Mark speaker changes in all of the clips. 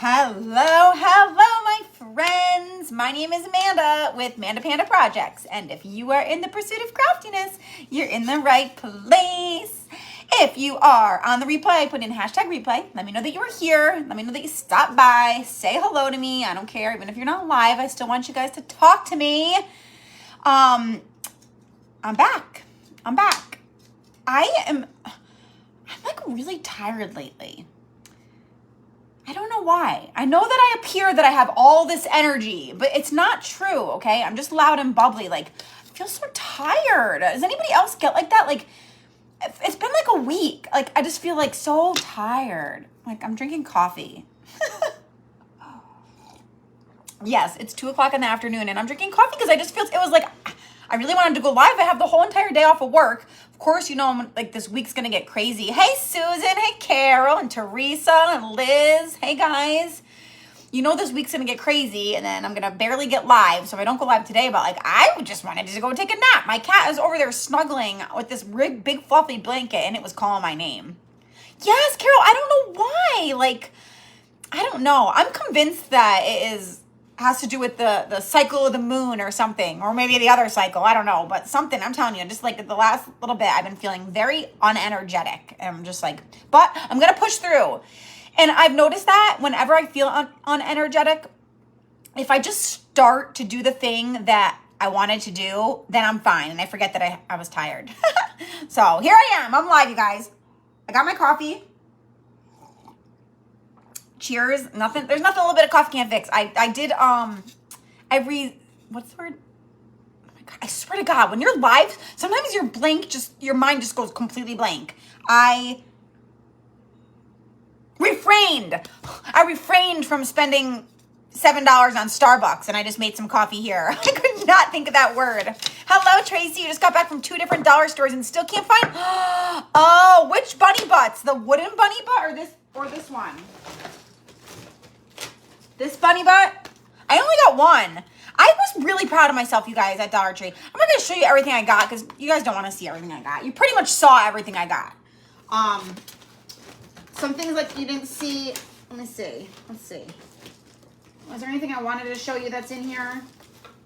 Speaker 1: Hello, my friends. My name is Amanda with Manda Panda Projects. And if you are in the pursuit of craftiness, you're in the right place. If you are on the replay, put in hashtag replay. Let me know that you were here. Let me know that you stopped by. Say hello to me. I don't care. Even if you're not live, I still want you guys to talk to me. I'm back. I'm like really tired lately. I don't know why. I know that I appear that I have all this energy, but it's not true, okay? I'm just loud and bubbly. Like, I feel so tired. Does anybody else get like that? Like, it's been like a week. Like, I just feel like so tired. Like, I'm drinking coffee. Yes, it's 2:00 in the afternoon, and I'm drinking coffee because I just feel, it was like, I really wanted to go live. I have the whole entire day off of work. Of course, you know, I'm like, this week's going to get crazy. Hey, Susan. Hey, Carol and Teresa and Liz. Hey, guys. You know, this week's going to get crazy, and then I'm going to barely get live. So if I don't go live today, but like, I just wanted to go take a nap. My cat is over there snuggling with this big fluffy blanket, and it was calling my name. Yes, Carol, I don't know why. Like, I don't know. I'm convinced that it has to do with the cycle of the moon or something, or maybe the other cycle. I don't know, but something. I'm telling you, just like the last little bit, I've been feeling very unenergetic. And I'm just like, but I'm going to push through. And I've noticed that whenever I feel unenergetic, if I just start to do the thing that I wanted to do, then I'm fine. And I forget that I was tired. So here I am. I'm live, you guys. I got my coffee. Cheers. Nothing. There's nothing a little bit of coffee can't fix. I did, what's the word? Oh my God. I swear to God, when you're live, sometimes you're blank, your mind just goes completely blank. I refrained from spending $7 on Starbucks, and I just made some coffee here. I could not think of that word. Hello, Tracy. You just got back from 2 different dollar stores and still can't find, oh, which bunny butts? The wooden bunny butt or this one? This bunny butt? I only got one. I was really proud of myself, you guys, at Dollar Tree. I'm not going to show you everything I got because you guys don't want to see everything I got. You pretty much saw everything I got. Some things like you didn't see. Let me see. Let's see. Was there anything I wanted to show you that's in here?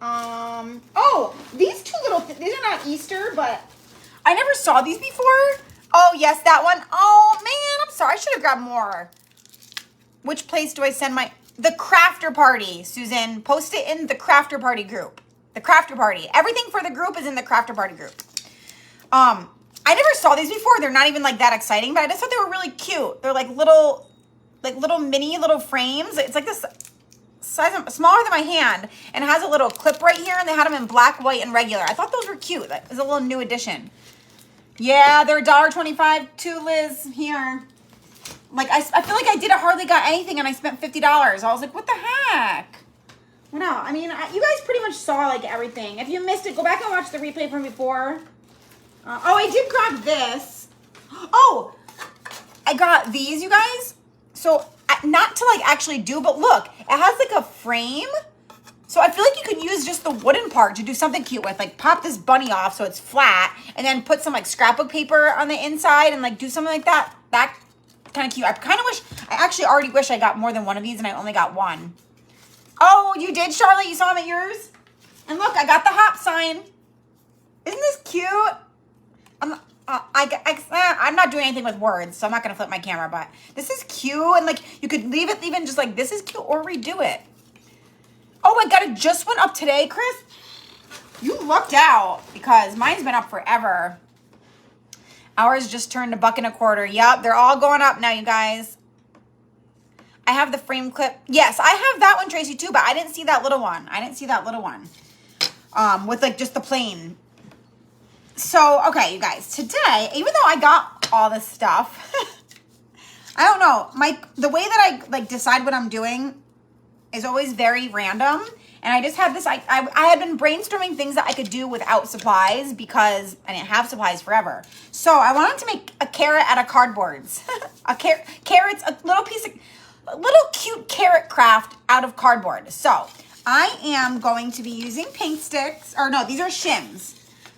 Speaker 1: Oh, these two little, these are not Easter, but I never saw these before. Oh, yes, that one. Oh, man, I'm sorry. I should have grabbed more. Which place do I send the crafter party, Susan? Post it in the crafter party group. The crafter party. Everything for the group is in the crafter party group. I never saw these before. They're not even like that exciting, but I just thought they were really cute. They're like little mini frames. It's like this size, smaller than my hand, and it has a little clip right here, and they had them in black, white, and regular. I thought those were cute. That was a little new addition. Yeah, they're $1.25 too, Liz, here. Like, I feel like I hardly got anything, and I spent $50. I was like, what the heck? No, I mean, you guys pretty much saw, like, everything. If you missed it, go back and watch the replay from before. Oh, I did grab this. Oh, I got these, you guys. So, not to, like, actually do, but look. It has, like, a frame. So, I feel like you could use just the wooden part to do something cute with. Like, pop this bunny off so it's flat, and then put some, like, scrapbook paper on the inside and, like, do something like that. That kind of cute. I actually already wish I got more than one of these, and I only got one. Oh, you did, Charlotte? You saw them at yours? And look, I got the hop sign. Isn't this cute? I'm not doing anything with words, so I'm not going to flip my camera, but this is cute, and, like, you could leave it even just like, this is cute, or redo it. Oh my God, it just went up today, Chris. You lucked out, because mine's been up forever. Ours just turned $1.25. Yep, they're all going up now, you guys. I have the frame clip. Yes, I have that one, Tracy, too, but I didn't see that little one. With, like, just the plain. So, okay, you guys, today, even though I got all this stuff, I don't know, the way that I, like, decide what I'm doing is always very random. And I just had this, I had been brainstorming things that I could do without supplies because I didn't have supplies forever. So I wanted to make a carrot out of cardboards. Carrots, a little cute carrot craft out of cardboard. So I am going to be using paint sticks, or no, these are shims.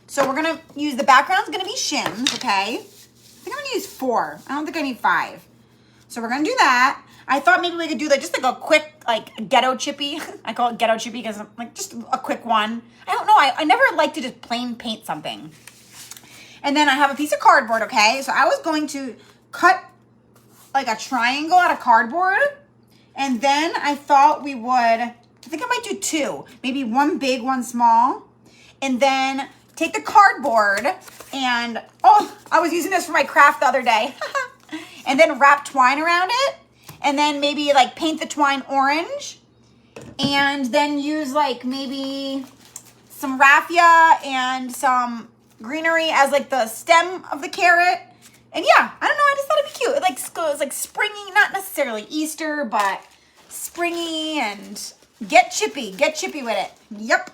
Speaker 1: So we're going to use, the background's going to be shims, okay? I think I'm going to use 4. I don't think I need 5. So we're going to do that. I thought maybe we could do like just like a quick like ghetto chippy. I call it ghetto chippy because like just a quick one. I don't know. I never like to just plain paint something. And then I have a piece of cardboard, okay? So I was going to cut like a triangle out of cardboard. And then I thought we would, I think I might do two. Maybe one big, one small. And then take the cardboard and, oh, I was using this for my craft the other day. And then wrap twine around it. And then maybe like paint the twine orange. And then use like maybe some raffia and some greenery as like the stem of the carrot. And yeah, I don't know, I just thought it'd be cute. It's like springy, not necessarily Easter, but springy and get chippy with it. Yep.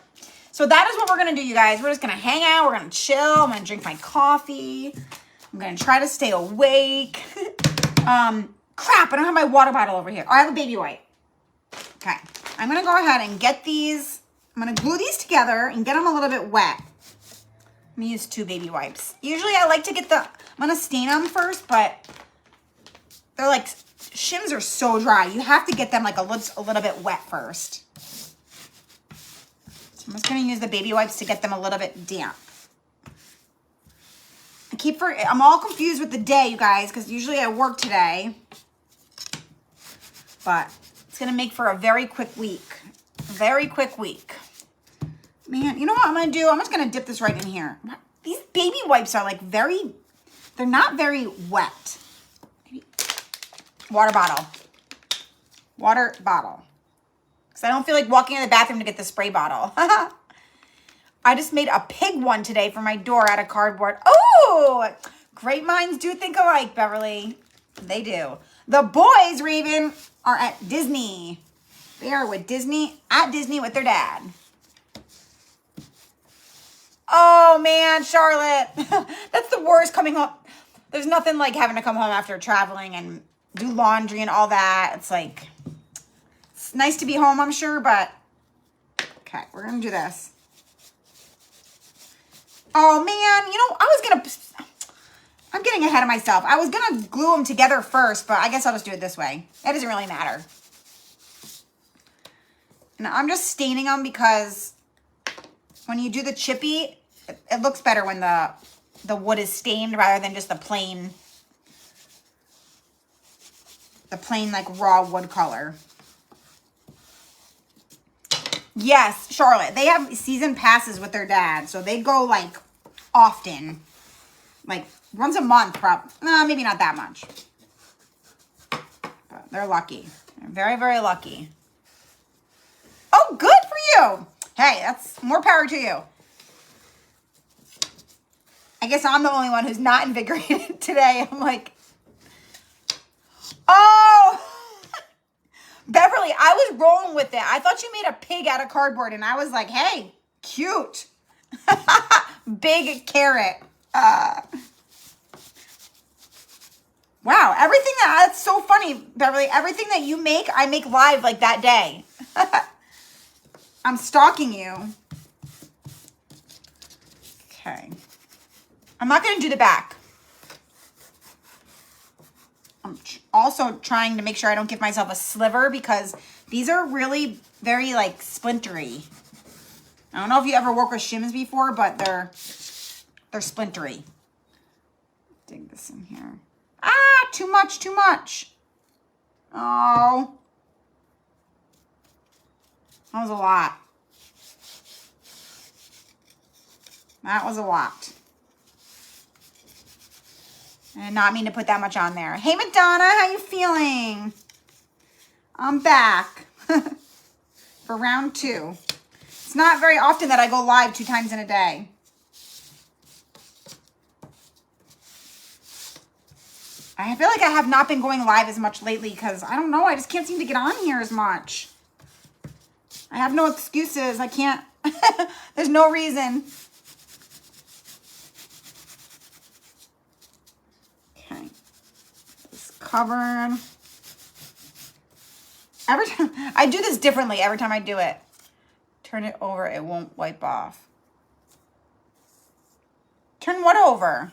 Speaker 1: So that is what we're gonna do, you guys. We're just gonna hang out, we're gonna chill, I'm gonna drink my coffee. I'm gonna try to stay awake. Crap, I don't have my water bottle over here. Oh, I have a baby wipe. Okay, I'm gonna go ahead and get these. I'm gonna glue these together and get them a little bit wet. I'm gonna use 2 baby wipes. Usually I like to get I'm gonna stain them first, but they're like, shims are so dry. You have to get them like a little bit wet first. So I'm just gonna use the baby wipes to get them a little bit damp. I'm all confused with the day, you guys, because usually I work today. But it's gonna make for a very quick week. Very quick week. Man, you know what I'm gonna do? I'm just gonna dip this right in here. These baby wipes are like they're not very wet. Maybe. Water bottle. Water bottle. Because I don't feel like walking in the bathroom to get the spray bottle. I just made a pig one today for my door out of cardboard. Oh, great minds do think alike, Beverly. They do. The boys, Raven, are at Disney. They are at Disney with their dad. Oh, man, Charlotte. That's the worst coming home. There's nothing like having to come home after traveling and do laundry and all that. It's like, it's nice to be home, I'm sure, but okay, we're going to do this. Oh, man, you know, I'm getting ahead of myself. I was going to glue them together first, but I guess I'll just do it this way. It doesn't really matter. And I'm just staining them because when you do the chippy, it looks better when the wood is stained rather than just the plain like raw wood color. Yes, Charlotte, they have season passes with their dad, so they go like often, like once a month, maybe not that much, but they're lucky. They're very, very lucky. Oh, good for you. Hey, that's more power to you. I guess I'm the only one who's not invigorated today. I'm like, oh, Beverly, I was rolling with it. I thought you made a pig out of cardboard, and I was like, hey, cute. Big carrot. Wow, that's so funny, Beverly. Everything that you make, I make live like that day. I'm stalking you. Okay. I'm not going to do the back. I'm also trying to make sure I don't give myself a sliver because these are really very like splintery. I don't know if you ever worked with shims before, but they're splintery. Dig this in here. Ah, too much, too much. Oh. That was a lot. That was a lot. I did not mean to put that much on there. Hey, Madonna, how you feeling? I'm back for round 2. It's not very often that I go live 2 times in a day. I feel like I have not been going live as much lately because, I don't know, I just can't seem to get on here as much. I have no excuses. I can't. There's no reason. Okay. Just covered. Every time I do this differently every time I do it. Turn it over, it won't wipe off. Turn what over?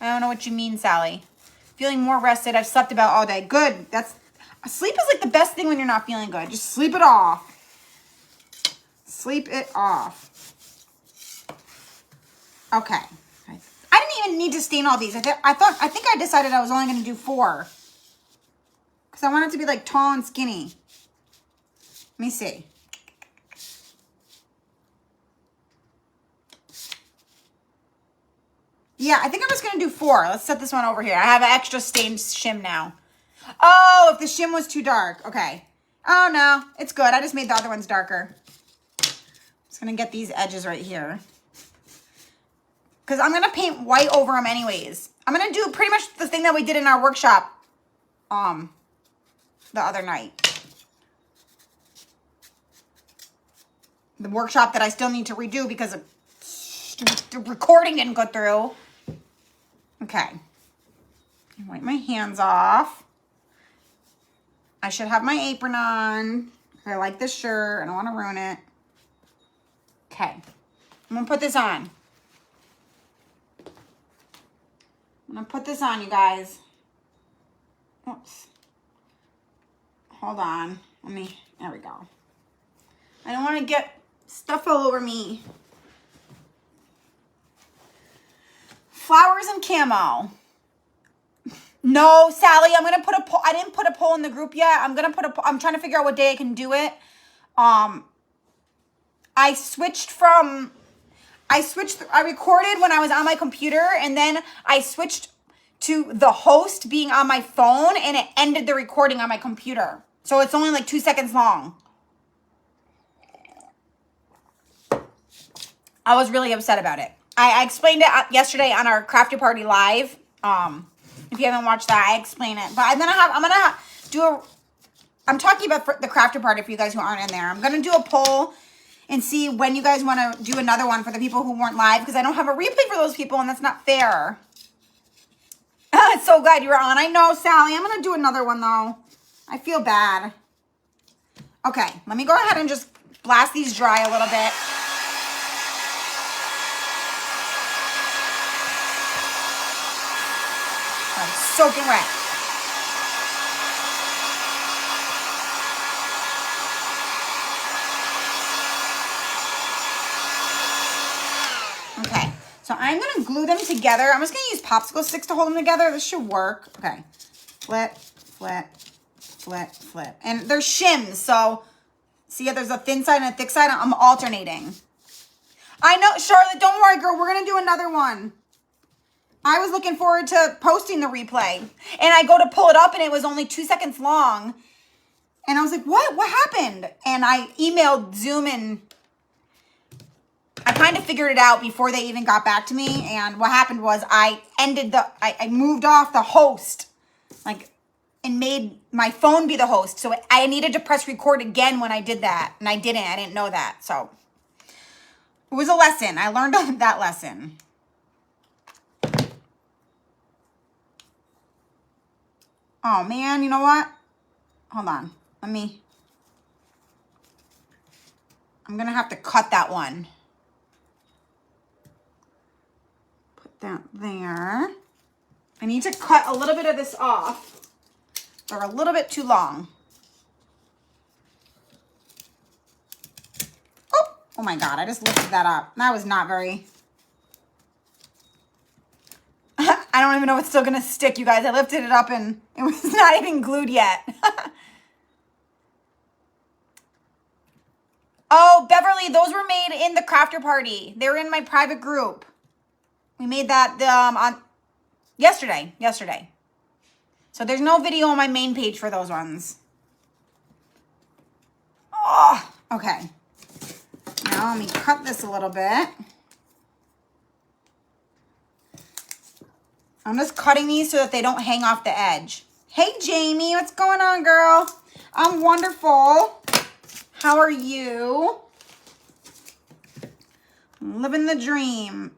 Speaker 1: I don't know what you mean, Sally. Feeling more rested. I've slept about all day. Good. Sleep is like the best thing when you're not feeling good. Just sleep it off. Sleep it off. Okay. I didn't even need to stain all these. I think I decided I was only going to do 4. Because I want it to be like tall and skinny. Let me see. Yeah, I think I'm just going to do 4. Let's set this one over here. I have an extra stained shim now. Oh, if the shim was too dark. Okay. Oh, no. It's good. I just made the other ones darker. Just going to get these edges right here. Because I'm going to paint white over them anyways. I'm going to do pretty much the thing that we did in our workshop the other night. The workshop that I still need to redo because the recording didn't go through. Okay. Wipe my hands off. I should have my apron on. I like this shirt. I don't want to ruin it. Okay. I'm going to put this on. I'm going to put this on, you guys. Oops. Hold on. There we go. I don't want to get stuff all over me. Flowers and camo. No, Sally, I'm going to put a poll. I didn't put a poll in the group yet. I'm trying to figure out what day I can do it. I recorded when I was on my computer, and then I switched to the host being on my phone, and it ended the recording on my computer. So it's only like 2 seconds long. I was really upset about it. I explained it yesterday on our Crafty Party Live. If you haven't watched that, I explain it. But I'm talking about the Crafty Party for you guys who aren't in there. I'm going to do a poll and see when you guys want to do another one for the people who weren't live, because I don't have a replay for those people, and that's not fair. So glad you were on. I know, Sally. I'm going to do another one, though. I feel bad. Okay, let me go ahead and just blast these dry a little bit. Soaking wet. Okay, so I'm going to glue them together. I'm just going to use popsicle sticks to hold them together. This should work. Okay, flip, flip, flip, flip. And they're shims, so see how there's a thin side and a thick side? I'm alternating. I know, Charlotte, don't worry, girl. We're going to do another one. I was looking forward to posting the replay, and I go to pull it up, and it was only 2 seconds long, and I was like, what happened? And I emailed Zoom, and I kind of figured it out before they even got back to me, and what happened was I moved off the host, and made my phone be the host, so I needed to press record again when I did that, and I didn't know that, so it was a lesson. I learned that lesson. Oh, man, you know what? Hold on. I'm going to have to cut that one. Put that there. I need to cut a little bit of this off. They're a little bit too long. Oh my God, I just lifted that up. That was not very... I don't even know if it's still going to stick, you guys. I lifted it up and it was not even glued yet. Oh, Beverly, those were made in the Crafter Party. They were in my private group. We made that on yesterday. So there's no video on my main page for those ones. Oh, okay. Now let me cut this a little bit. I'm just cutting these so that they don't hang off the edge. Hey, Jamie, what's going on, girl? I'm wonderful. How are you? Living the dream.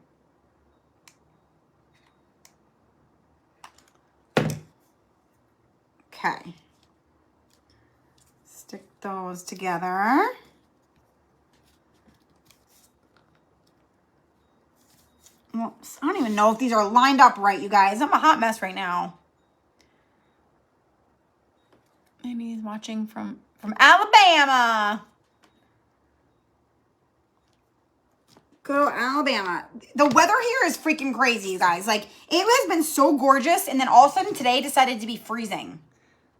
Speaker 1: Okay. Stick those together. Whoops. I don't even know if these are lined up right, you guys. I'm a hot mess right now. Andy's watching from Alabama. Good old Alabama. The weather here is freaking crazy, you guys. Like, it has been so gorgeous, and then all of a sudden today decided to be freezing.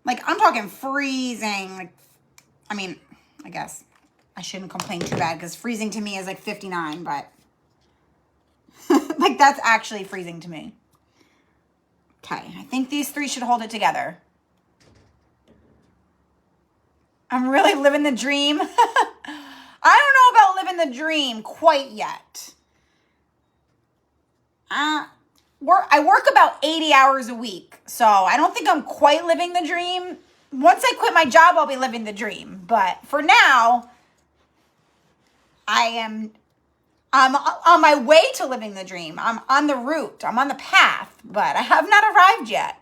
Speaker 1: Like, I'm talking freezing. Like, I mean, I guess I shouldn't complain too bad because freezing to me is like 59, but like, that's actually freezing to me. Okay, I think these three should hold it together. I'm really living the dream. I don't know about living the dream quite yet. I work about 80 hours a week, so I don't think I'm quite living the dream. Once I quit my job, I'll be living the dream. But for now, I'm on my way to living the dream. I'm on the route. I'm on the path, but I have not arrived yet.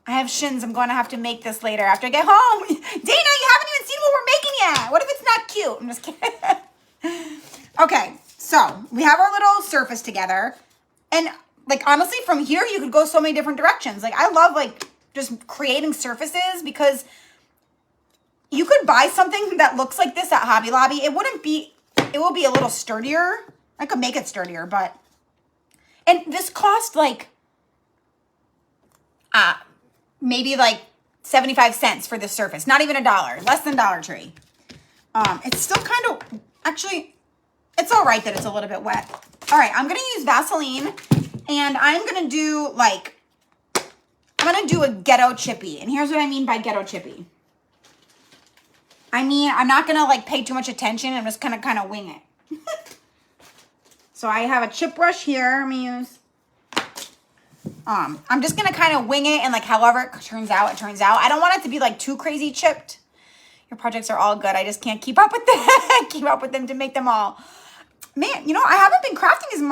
Speaker 1: I have shins. I'm going to have to make this later after I get home. Dana, you haven't even seen what we're making yet. What if it's not cute? I'm just kidding. Okay, so we have our little surface together. And like, honestly, from here, you could go so many different directions. Like, I love like just creating surfaces because you could buy something that looks like this at Hobby Lobby. It will be a little sturdier. I could make it sturdier, but, and this cost like, maybe like 75 cents for this surface. Not even $1, less than Dollar Tree. It's still kind of, actually, it's all right that it's a little bit wet. All right, I'm going to use Vaseline, and I'm going to do like, I'm going to do a ghetto chippy. And here's what I mean by ghetto chippy. I mean, I'm not going to like pay too much attention. I'm just going to kind of wing it. So I have a chip brush here. I'm going to use, I'm just going to kind of wing it, and like however it turns out, it turns out. I don't want it to be like too crazy chipped. Your projects are all good. I just can't keep up with them to make them all. Man, you know, I haven't been crafting as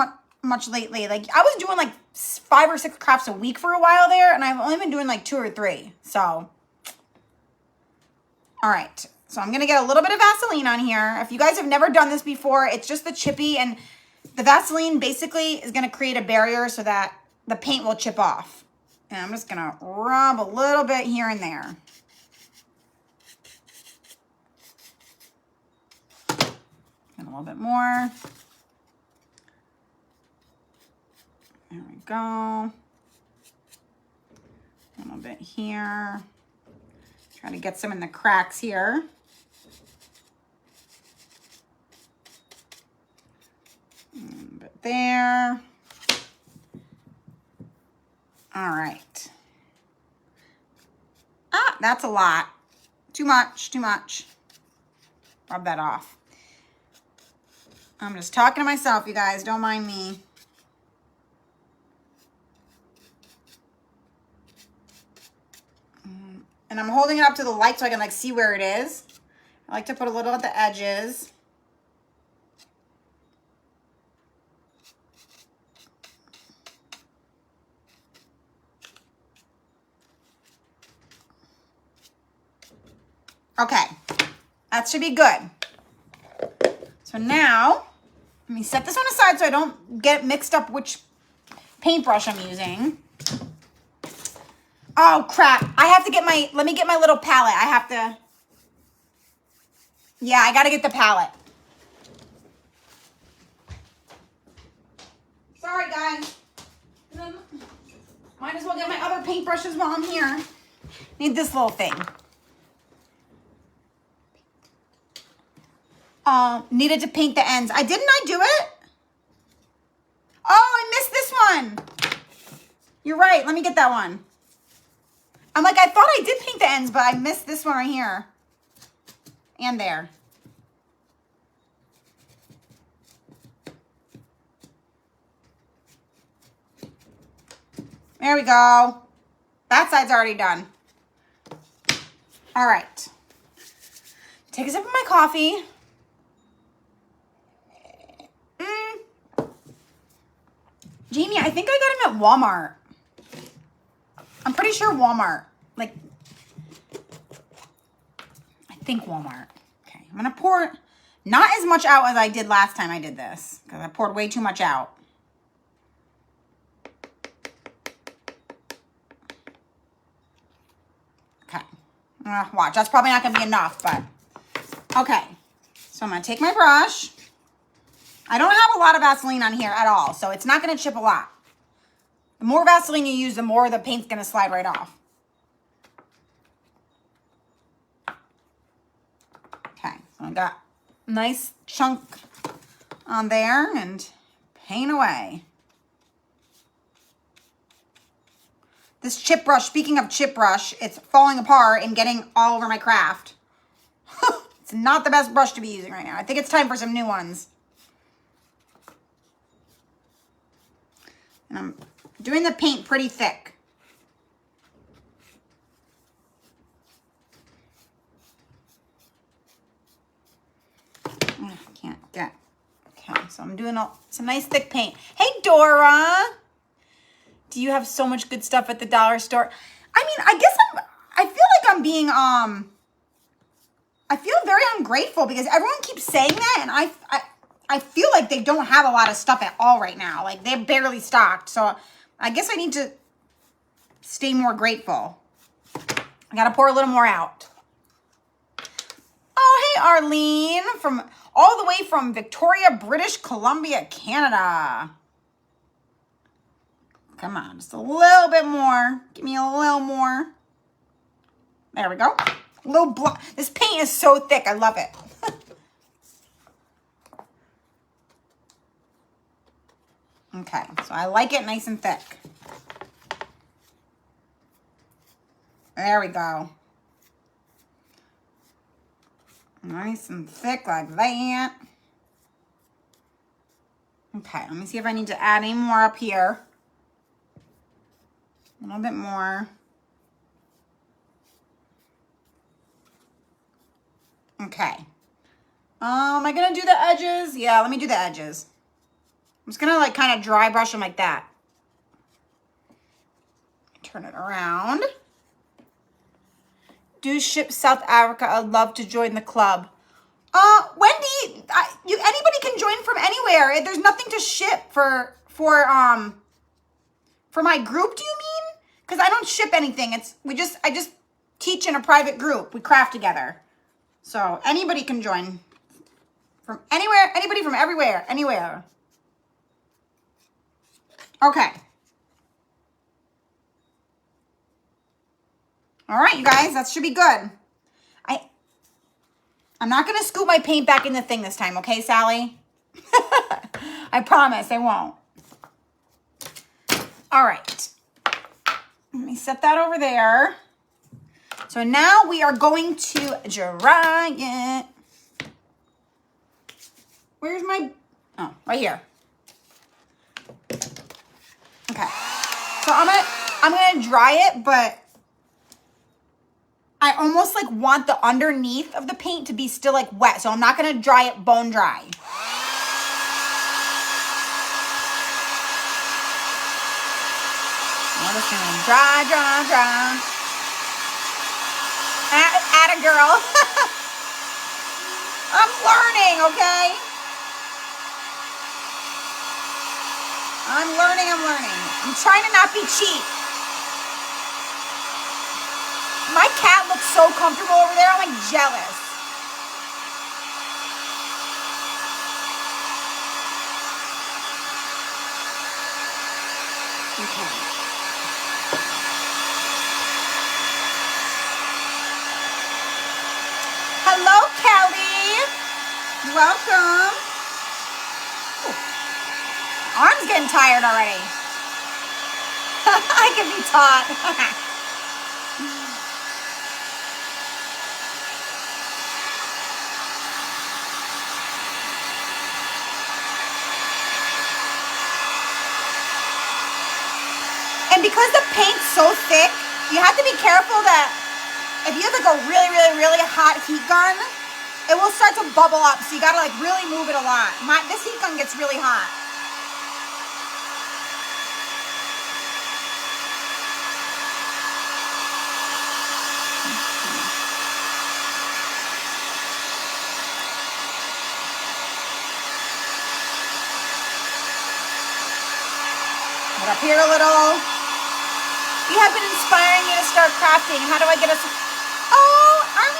Speaker 1: much lately. Like, I was doing like 5 or 6 crafts a week for a while there, and I've only been doing like 2 or 3. So, all right. So I'm going to get a little bit of Vaseline on here. If you guys have never done this before, it's just the chippy, and the Vaseline basically is going to create a barrier so that the paint will chip off. And I'm just going to rub a little bit here and there. And a little bit more. There we go. A little bit here. Try to get some in the cracks here. A little bit there. All right. Ah, that's a lot. Too much, too much. Rub that off. I'm just talking to myself, you guys. Don't mind me. And I'm holding it up to the light so I can like see where it is. I like to put a little at the edges. Okay, that should be good. So now, let me set this one aside so I don't get mixed up which paintbrush I'm using. Oh, crap. I have to get let me get my little palette. I have to, yeah, I got to get the palette. Sorry, guys. Might as well get my other paintbrushes while I'm here. Need this little thing. Needed to paint the ends. Didn't I do it? Oh, I missed this one. You're right. Let me get that one. I'm like, I thought I did paint the ends, but I missed this one right here. And there. There we go. That side's already done. All right. Take a sip of my coffee. Jamie, I think I got them at Walmart. I'm pretty sure Walmart. Like, I think Walmart. Okay, I'm going to pour not as much out as I did last time I did this, because I poured way too much out. Okay. Watch, that's probably not going to be enough, but okay. So I'm going to take my brush. I don't have a lot of Vaseline on here at all, so it's not going to chip a lot. The more Vaseline you use, the more the paint's going to slide right off. Okay, so I got a nice chunk on there and paint away. This chip brush, speaking of chip brush, it's falling apart and getting all over my craft. It's not the best brush to be using right now. I think it's time for some new ones. And I'm doing the paint pretty thick. I can't get. Okay, so I'm doing some nice thick paint. Hey, Dora. Do you have so much good stuff at the dollar store? I mean, I feel like I'm being, I feel very ungrateful because everyone keeps saying that, and I feel like they don't have a lot of stuff at all right now. Like, they're barely stocked, so I guess I need to stay more grateful. I gotta pour a little more out. Oh, hey, Arlene, all the way from Victoria, British Columbia, Canada. Come on, just a little bit more. Give me a little more. There we go. A little block. This paint is so thick. I love it. Okay, so I like it nice and thick. There we go. Nice and thick like that. Okay, let me see if I need to add any more up here. A little bit more. Okay. Am I gonna do the edges? Yeah, let me do the edges. I'm just gonna like kind of dry brush them like that. Turn it around. Do ship South Africa. I'd love to join the club. Wendy, anybody can join from anywhere. There's nothing to ship for my group, do you mean? Because I don't ship anything. I just teach in a private group. We craft together. So anybody can join from anywhere, anybody from everywhere, anywhere. Okay. All right, you guys, that should be good. I'm not going to scoop my paint back in the thing this time, okay, Sally? I promise I won't. All right. Let me set that over there. So now we are going to dry it. Where's my, oh, right here. Okay. So I'm gonna dry it, but I almost like want the underneath of the paint to be still like wet. So I'm not gonna dry it bone dry. I'm just gonna dry. Atta girl. I'm learning, okay? I'm learning. I'm trying to not be cheap. My cat looks so comfortable over there. I'm like jealous. Okay. Hello, Kelly. Welcome. Ooh. Arm's getting tired already. I can be taught. And because the paint's so thick, you have to be careful that if you have like a really hot heat gun, it will start to bubble up. So you gotta like really move it a lot. This heat gun gets really hot. Put up here a little. You have been inspiring me to start crafting crafting. How do I get us? Oh, Arlene.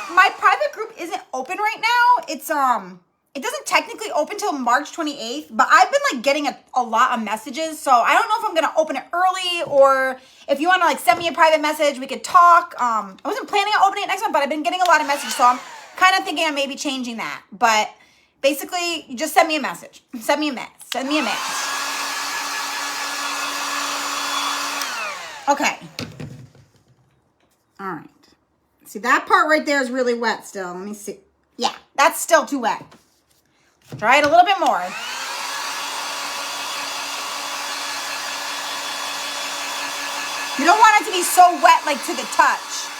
Speaker 1: My private group isn't open right now. It's it doesn't technically open till March 28th, but I've been like getting a lot of messages, so I don't know if I'm gonna open it early, or if you want to like send me a private message, we could talk. I wasn't planning on opening it next month, but I've been getting a lot of messages, so I'm kind of thinking of maybe changing that. But basically, you just send me a message. Send me a message. Send me a message. Okay. All right. See, that part right there is really wet still. Let me see. Yeah, that's still too wet. Try it a little bit more. You don't want it to be so wet, like to the touch.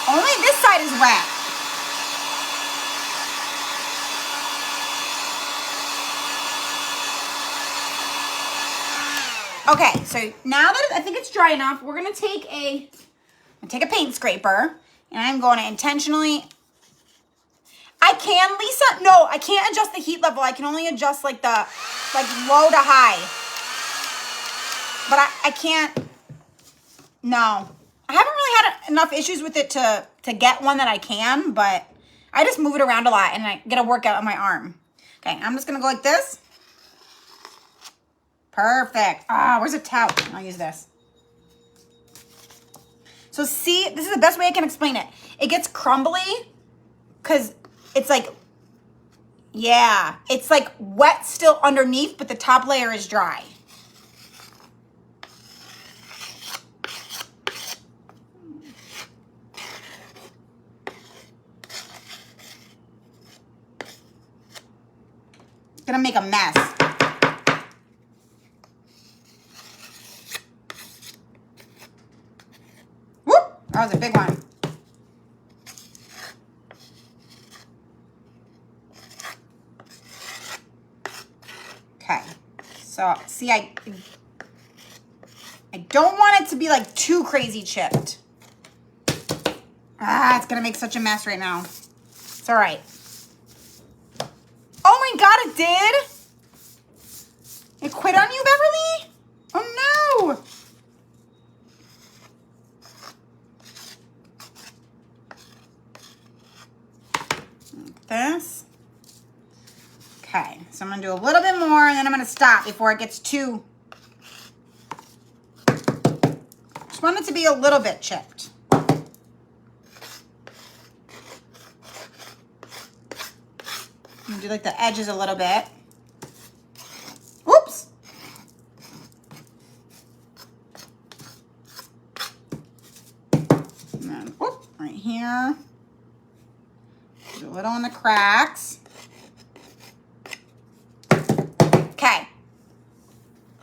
Speaker 1: Only this side is wet. Okay, so now that I think it's dry enough, we're gonna take a paint scraper, and I'm going to intentionally. I can, Lisa. No, I can't adjust the heat level. I can only adjust like the low to high. But I can't. No. I haven't really had enough issues with it to get one that I can, but I just move it around a lot and I get a workout on my arm. Okay, I'm just going to go like this. Perfect. Ah, where's a towel? I'll use this. So see, this is the best way I can explain it. It gets crumbly because it's like, yeah, it's like wet still underneath, but the top layer is dry. Gonna make a mess. Whoop! That was a big one. Okay. So, see, I don't want it to be like too crazy chipped. Ah, it's gonna make such a mess right now. It's all right. Oh my God, it did? It quit on you, Beverly? Oh no. Like this. Okay, so I'm gonna do a little bit more and then I'm gonna stop before it gets too. Just want it to be a little bit chipped. Do like the edges a little bit. Oops. And then, whoop, right here. Do a little in the cracks. Okay.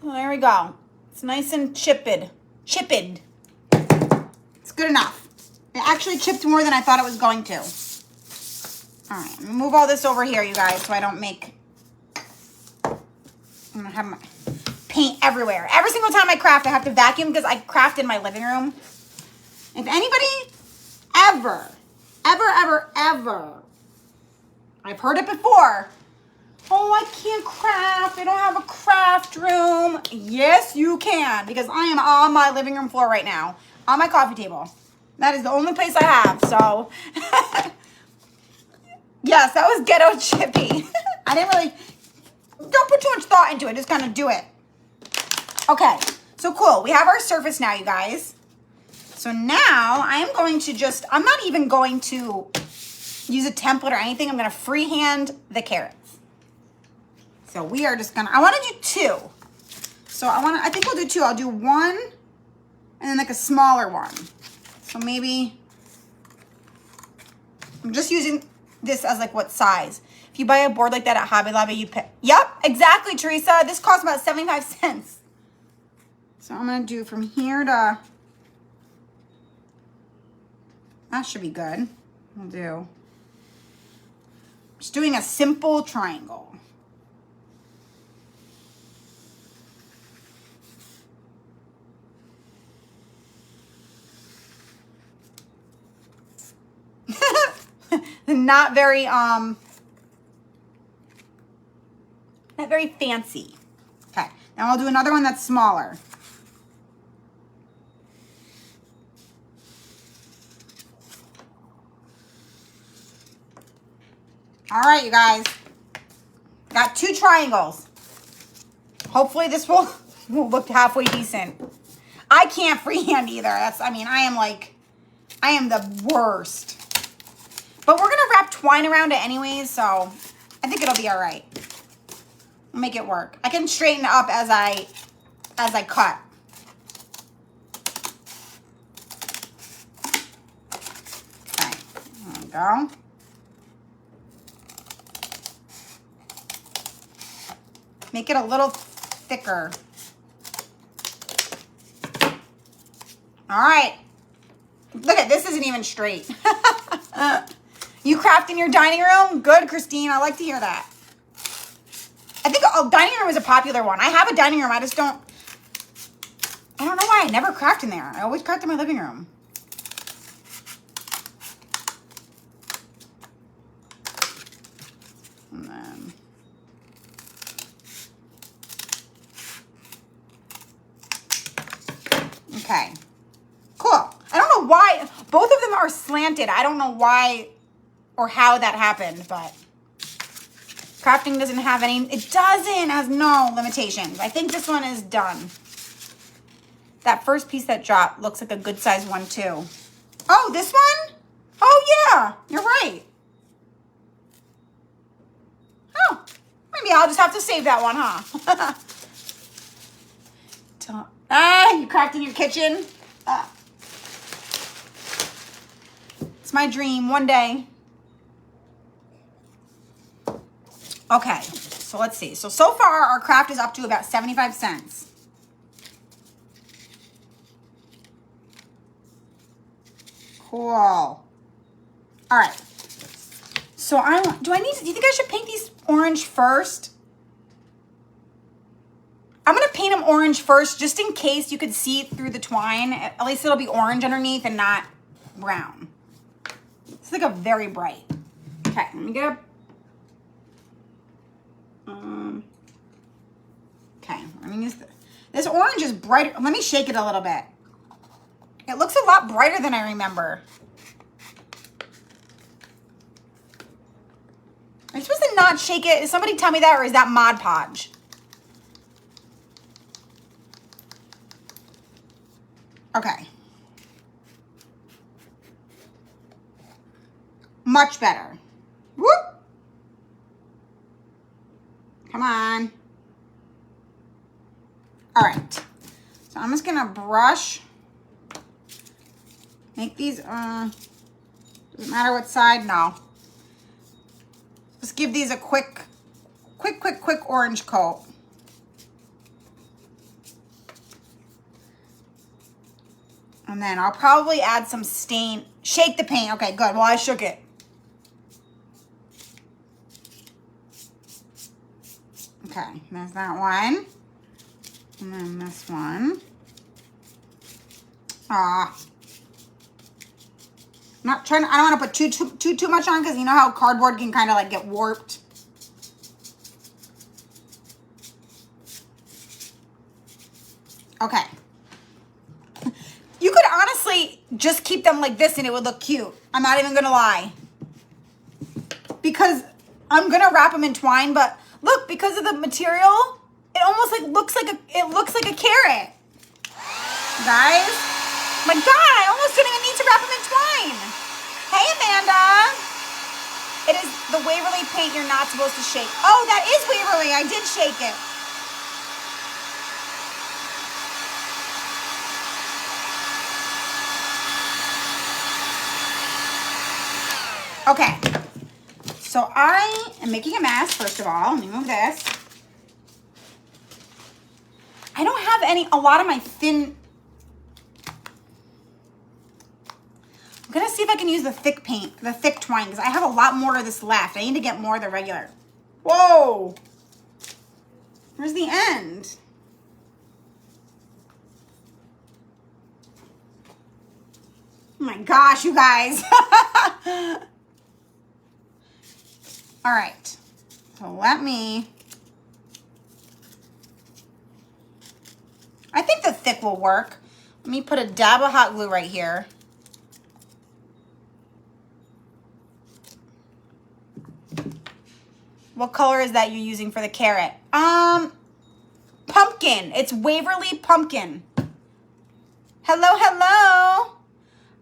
Speaker 1: Well, there we go. It's nice and chipped. It's good enough. It actually chipped more than I thought it was going to. All right, move all this over here, you guys, so I don't make, I'm gonna have my paint everywhere. Every single time I craft, I have to vacuum because I craft in my living room. If anybody ever, I've heard it before, oh, I can't craft, I don't have a craft room. Yes, you can, because I am on my living room floor right now, on my coffee table. That is the only place I have, so. Yes, that was ghetto chippy. I didn't really, don't put too much thought into it. Just kind of do it. Okay, so cool. We have our surface now, you guys. So now I am going to just, I'm not even going to use a template or anything. I'm going to freehand the carrots. So we are just going to, I want to do two. So I think we'll do two. I'll do one and then like a smaller one. So maybe, I'm just using this as like what size. If you buy a board like that at Hobby Lobby, you pay. Yep, exactly, Teresa. This costs about 75 cents. So I'm gonna do from here to, that should be good. I'll do Just doing a simple triangle. Not very fancy. Okay, now I'll do another one that's smaller. All right, you guys. Got 2 triangles. Hopefully this will look halfway decent. I can't freehand either. I am the worst. But we're gonna wrap twine around it anyways, so I think it'll be all right. I'll make it work. I can straighten it up as I cut. Okay, there we go. Make it a little thicker. All right. Look at this, isn't even straight. You craft in your dining room? Good, Christine. I like to hear that. I think dining room is a popular one. I have a dining room. I don't know why I never craft in there. I always craft in my living room. And then okay. Cool. I don't know why. Both of them are slanted. I don't know why or how that happened, but crafting doesn't have any. It doesn't. It has no limitations. I think this one is done. That first piece that dropped looks like a good size one too. Oh, this one? Oh, yeah. You're right. Oh, maybe I'll just have to save that one, huh? You craft in your kitchen? It's my dream one day. Okay, so let's see. So far our craft is up to about 75 cents. Cool. All right. So do you think I should paint these orange first? I'm going to paint them orange first just in case you could see through the twine. At least it'll be orange underneath and not brown. It's like a very bright. Okay, let me get a... okay, let me use this orange is brighter. Let me shake it a little bit. It looks a lot brighter than I remember. Are you supposed to not shake it? Is somebody tell me that, or is that Mod Podge? Okay. Much better. Whoop. Come on. All right. So I'm just gonna brush. Make these, doesn't matter what side, no. Just give these a quick orange coat. And then I'll probably add some stain. Shake the paint. Okay, good. Well, I shook it. Okay, there's that one. And then this one. I don't want to put too much on because you know how cardboard can kind of like get warped. Okay. You could honestly just keep them like this and it would look cute. I'm not even going to lie. Because I'm going to wrap them in twine, but look, because of the material, it almost like looks like a carrot. Guys, my God, I almost didn't even need to wrap them in twine. Hey, Amanda. It is the Waverly paint you're not supposed to shake. Oh, that is Waverly. I did shake it. Okay, so I am making a mess, first of all. Let me move this. I don't have a lot of my thin I'm gonna see if I can use the thick paint, the thick twine, because I have a lot more of this left. I need to get more of the regular. Whoa! Where's the end? Oh my gosh, you guys. All right, so let me, I think the thick will work. Let me put a dab of hot glue right here. What color is that you're using for the carrot? Pumpkin. It's Waverly Pumpkin. Hello, hello.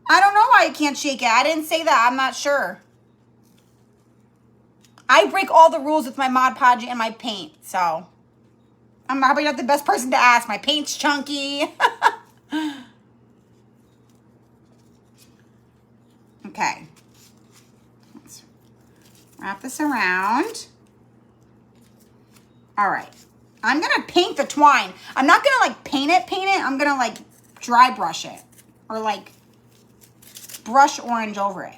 Speaker 1: I don't know why you can't shake it. I didn't say that. I'm not sure. I break all the rules with my Mod Podge and my paint, so I'm probably not the best person to ask. My paint's chunky. Okay. Let's wrap this around. All right. I'm going to paint the twine. I'm not going to like paint it. I'm going to like dry brush it or like brush orange over it.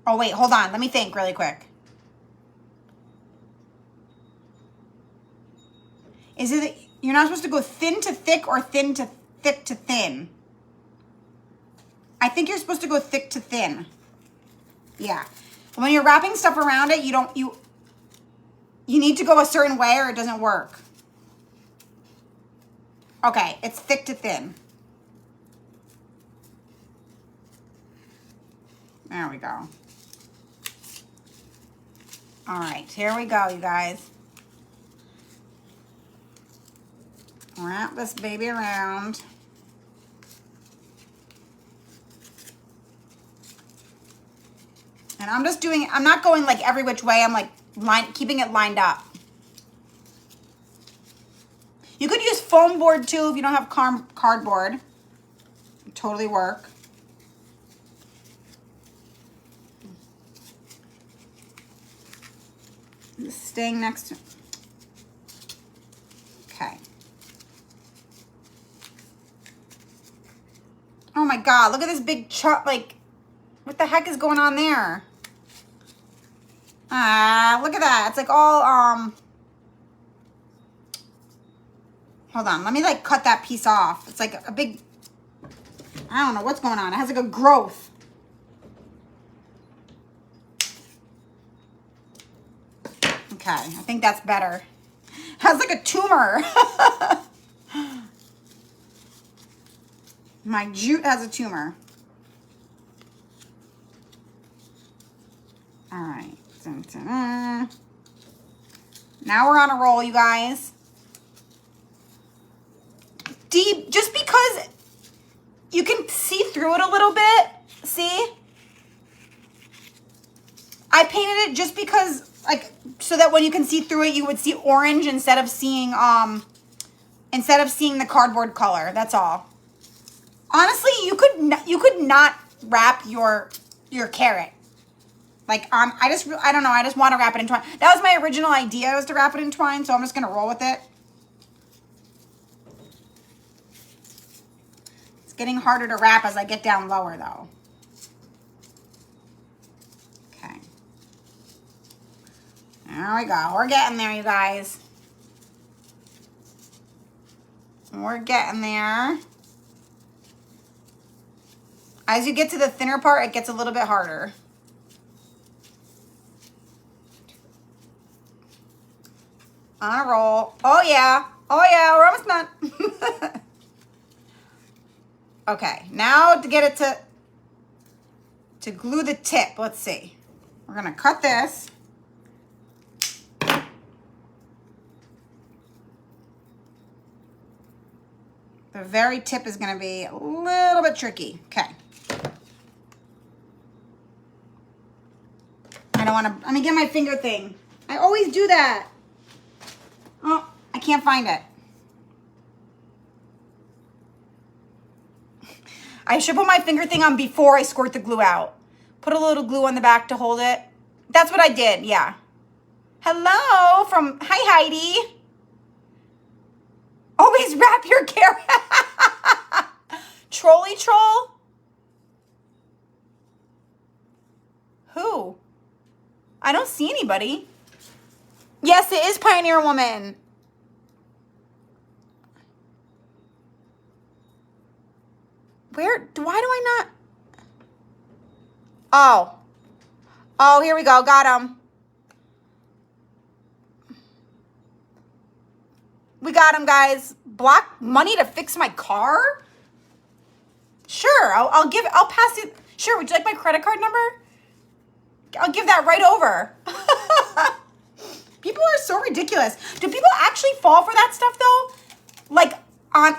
Speaker 1: Oh, wait, hold on. Let me think really quick. Is it, you're not supposed to go thin to thick or thin to thick to thin? I think you're supposed to go thick to thin. Yeah. When you're wrapping stuff around it, you need to go a certain way or it doesn't work. Okay, it's thick to thin. There we go. All right, here we go, you guys. Wrap this baby around. And I'm just doing, I'm not going like every which way. I'm like keeping it lined up. You could use foam board too if you don't have cardboard. It'd totally work. Just staying next to, okay. Oh my God, look at this big chunk, like, what the heck is going on there? Look at that. It's like all, hold on. Let me like cut that piece off. It's like a big, I don't know what's going on. It has like a growth. Okay, I think that's better. It has like a tumor. My jute has a tumor. All right. Dun, dun, dun. Now we're on a roll, you guys. Deep, just because you can see through it a little bit. See? I painted it just because, like, so that when you can see through it, you would see orange instead of seeing the cardboard color. That's all. Honestly, you could not wrap your carrot. Like, I don't know. I just want to wrap it in twine. That was my original idea, was to wrap it in twine, so I'm just going to roll with it. It's getting harder to wrap as I get down lower, though. Okay. There we go. We're getting there, you guys. We're getting there. As you get to the thinner part, it gets a little bit harder. On a roll. Oh yeah. Oh yeah, we're almost done. Okay, now to get it to glue the tip, let's see. We're gonna cut this. The very tip is gonna be a little bit tricky. Okay. I don't wanna, let me get my finger thing. I always do that. Oh, I can't find it. I should put my finger thing on before I squirt the glue out. Put a little glue on the back to hold it. That's what I did, yeah. Hello from, hi Heidi. Always wrap your carrot. Trolley troll? Who? I don't see anybody. Yes, it is Pioneer Woman. Why do I not? Oh. Oh, here we go. Got him. We got him, guys. Block money to fix my car? Sure, I'll pass it. Sure, would you like my credit card number? I'll give that right over. People are so ridiculous. Do people actually fall for that stuff though? Like,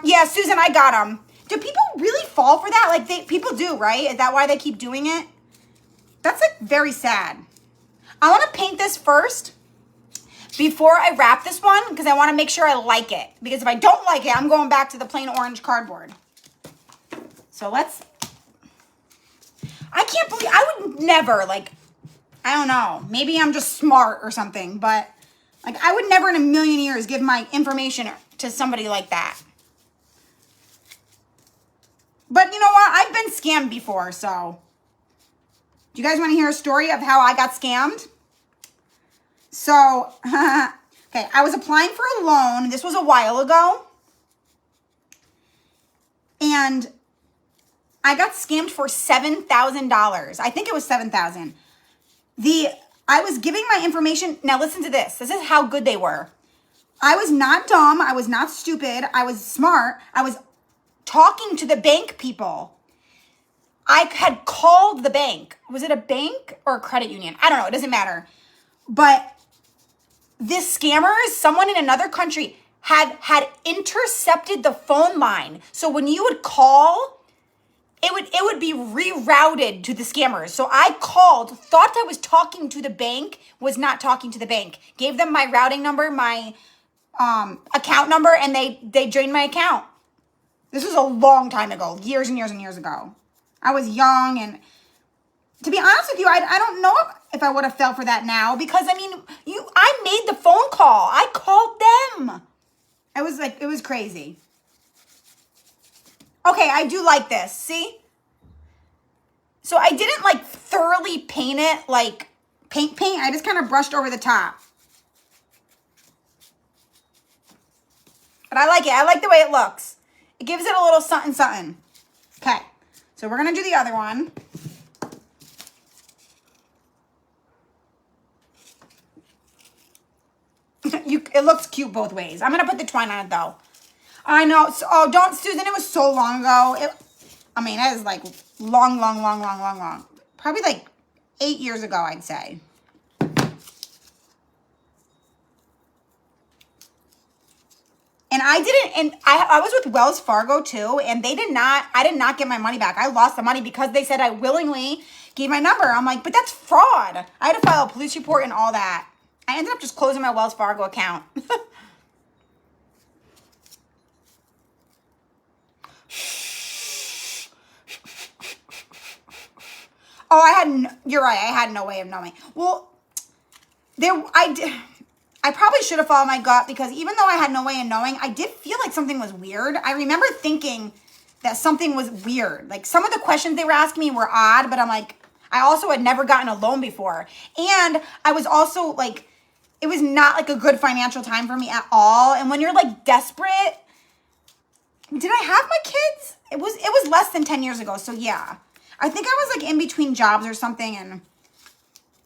Speaker 1: yeah, Susan, I got them. Do people really fall for that? Like, people do, right? Is that why they keep doing it? That's like very sad. I want to paint this first before I wrap this one because I want to make sure I like it. Because if I don't like it, I'm going back to the plain orange cardboard. So let's, I can't believe, I would never, like, I don't know, maybe I'm just smart or something, but like I would never in a million years give my information to somebody like that. But you know what? I've been scammed before, so. Do you guys want to hear a story of how I got scammed? So, okay, I was applying for a loan. This was a while ago. And I got scammed for $7,000. I think it was $7,000. I was giving my information. Now listen to this. This is how good they were. I was not dumb. I was not stupid. I was smart. I was talking to the bank people. I had called the bank. Was it a bank or a credit union? I don't know. It doesn't matter. But this scammer, someone in another country, had intercepted the phone line. So when you would call, it would be rerouted to the scammers. So I called, thought I was talking to the bank, was not talking to the bank. Gave them my routing number, my account number, and they drained my account. This was a long time ago, years and years and years ago. I was young, and to be honest with you, I don't know if I would have fell for that now because, I mean, I made the phone call. I called them. It was crazy. Okay, I do like this. See? So I didn't like thoroughly paint it like paint. I just kind of brushed over the top. But I like it. I like the way it looks. It gives it a little something, something. Okay. So we're going to do the other one. It looks cute both ways. I'm going to put the twine on it though. I know. So, oh, don't, Susan. It was so long ago. I mean, that is like long. Probably like 8 years ago, I'd say. And I was with Wells Fargo too, and I did not get my money back. I lost the money because they said I willingly gave my number. I'm like, but that's fraud. I had to file a police report and all that. I ended up just closing my Wells Fargo account. Oh, you're right. I had no way of knowing. Well, I probably should have followed my gut because even though I had no way of knowing, I did feel like something was weird. I remember thinking that something was weird. Like some of the questions they were asking me were odd, but I'm like, I also had never gotten a loan before. And I was also like, it was not like a good financial time for me at all. And when you're like desperate, did I have my kids? It was less than 10 years ago. So yeah, I think I was like in between jobs or something. And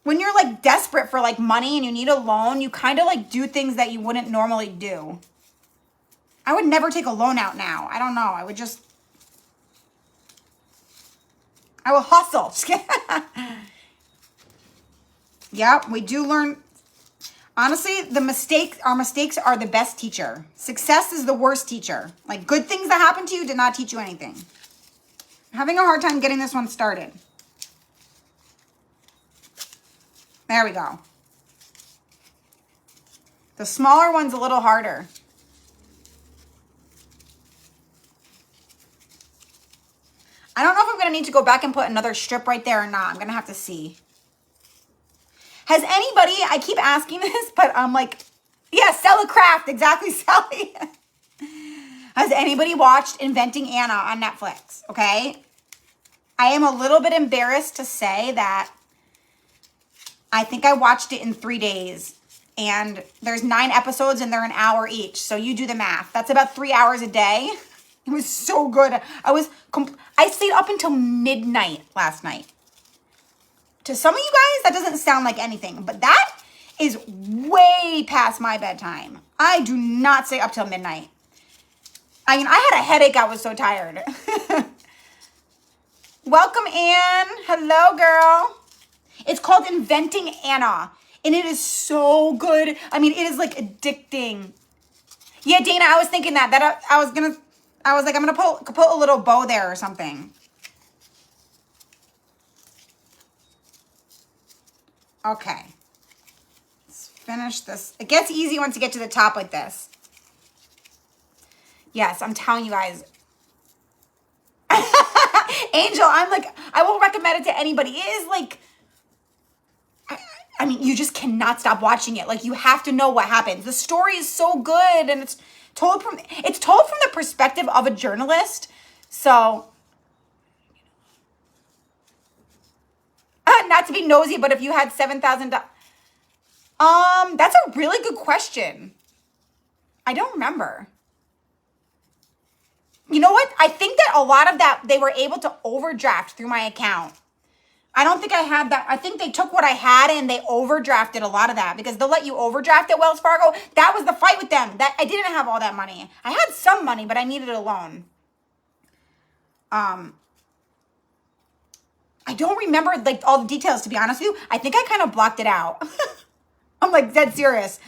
Speaker 1: when you're like desperate for like money and you need a loan, you kind of like do things that you wouldn't normally do. I would never take a loan out now. I don't know. I would hustle. Yep, we do learn. Honestly, our mistakes are the best teacher. Success is the worst teacher. Like good things that happen to you did not teach you anything. I'm having a hard time getting this one started. There we go. The smaller one's a little harder. I don't know if I'm going to need to go back and put another strip right there or not. I'm going to have to see. Has anybody, I keep asking this, but I'm like, yeah, sell a craft. Exactly, Sally. Has anybody watched Inventing Anna on Netflix? Okay. I am a little bit embarrassed to say that I think I watched it in 3 days. And there's 9 episodes and they're an hour each. So you do the math. That's about 3 hours a day. It was so good. I stayed up until midnight last night. To some of you guys, that doesn't sound like anything. But that is way past my bedtime. I do not stay up till midnight. I mean, I had a headache. I was so tired. Welcome, Anne. Hello, girl. It's called Inventing Anna. And it is so good. I mean, it is like addicting. Yeah, Dana, I was thinking that I was like, I'm going to put a little bow there or something. Okay. Let's finish this. It gets easy once you get to the top like this. Yes, I'm telling you guys. Angel, I'm like, I will recommend it to anybody. It is like, I mean, you just cannot stop watching it. Like, you have to know what happens. The story is so good, and it's told from the perspective of a journalist. So, not to be nosy, but if you had $7,000, that's a really good question. I don't remember. You know what? I think that a lot of that, they were able to overdraft through my account. I don't think I had that. I think they took what I had and they overdrafted a lot of that because they'll let you overdraft at Wells Fargo. That was the fight with them. That I didn't have all that money. I had some money, but I needed a loan. I don't remember like all the details, to be honest with you. I think I kind of blocked it out. I'm like dead serious.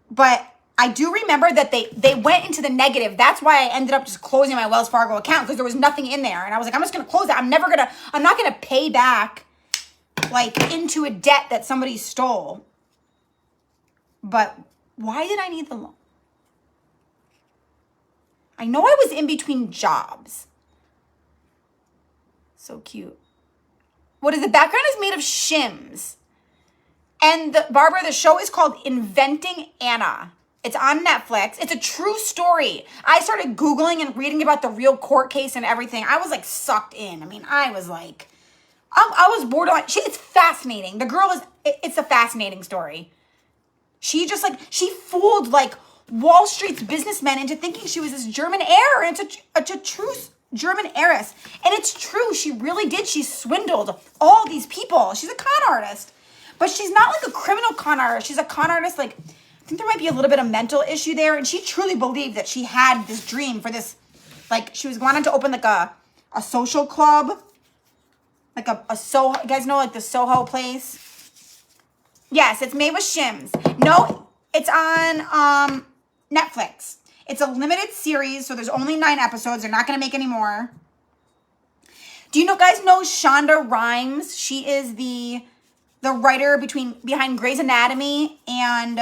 Speaker 1: But I do remember that they went into the negative. That's why I ended up just closing my Wells Fargo account because there was nothing in there. And I was like, I'm just going to close it. I'm not going to pay back like into a debt that somebody stole. But why did I need the loan? I know I was in between jobs. So cute. What is the background is made of shims. And Barbara, the show is called Inventing Anna. It's on Netflix. It's a true story. I started Googling and reading about the real court case and everything. I was like sucked in. I mean, I was like, I was borderline. It's fascinating. The girl it's a fascinating story. She fooled like Wall Street's businessmen into thinking she was this German heir. And it's a true German heiress. And it's true. She really did. She swindled all these people. She's a con artist. But she's not like a criminal con artist. She's a con artist like, I think there might be a little bit of mental issue there. And she truly believed that she had this dream for this, like she was wanting to open like a social club. Like a Soho, you guys know like the Soho place? Yes, it's made with shims. No, it's on Netflix. It's a limited series, so there's only 9 episodes. They're not going to make any more. Do you guys know Shonda Rhimes? She is the writer behind Grey's Anatomy and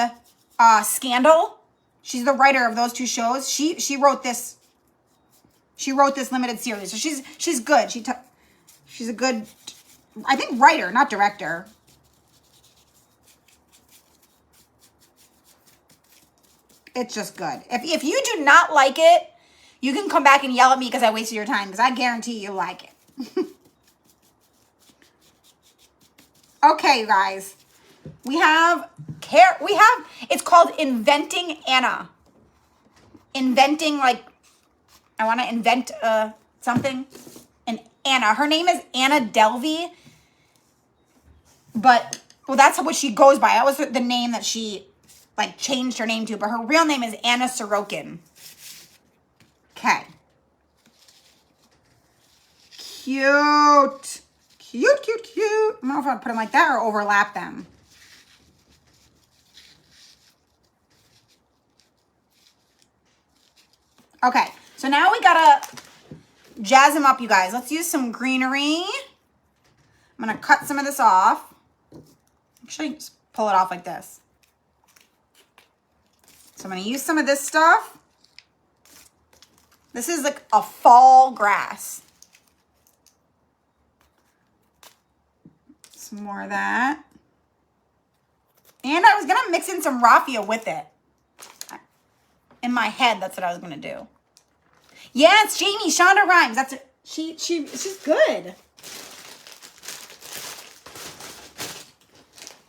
Speaker 1: Scandal. She's the writer of those 2 shows. She wrote this. She wrote this limited series, so she's good. She's a good, I think, writer, not director. It's just good. If you do not like it, you can come back and yell at me because I wasted your time, because I guarantee you'll like it. Okay, you guys. It's called Inventing Anna. Inventing, like, I want to invent something. And Anna. Her name is Anna Delvey. But, well, that's what she goes by. That was the name that she, like, changed her name to. But her real name is Anna Sorokin. Okay. Cute. Cute, cute, cute. I don't know if I put them like that or overlap them. Okay, so now we gotta jazz them up, you guys. Let's use some greenery. I'm gonna cut some of this off. Actually, just pull it off like this. So I'm gonna use some of this stuff. This is like a fall grass. Some more of that. And I was going to mix in some raffia with it. In my head, that's what I was going to do. Yeah, it's Jamie, Shonda Rhimes. That's it. She's good.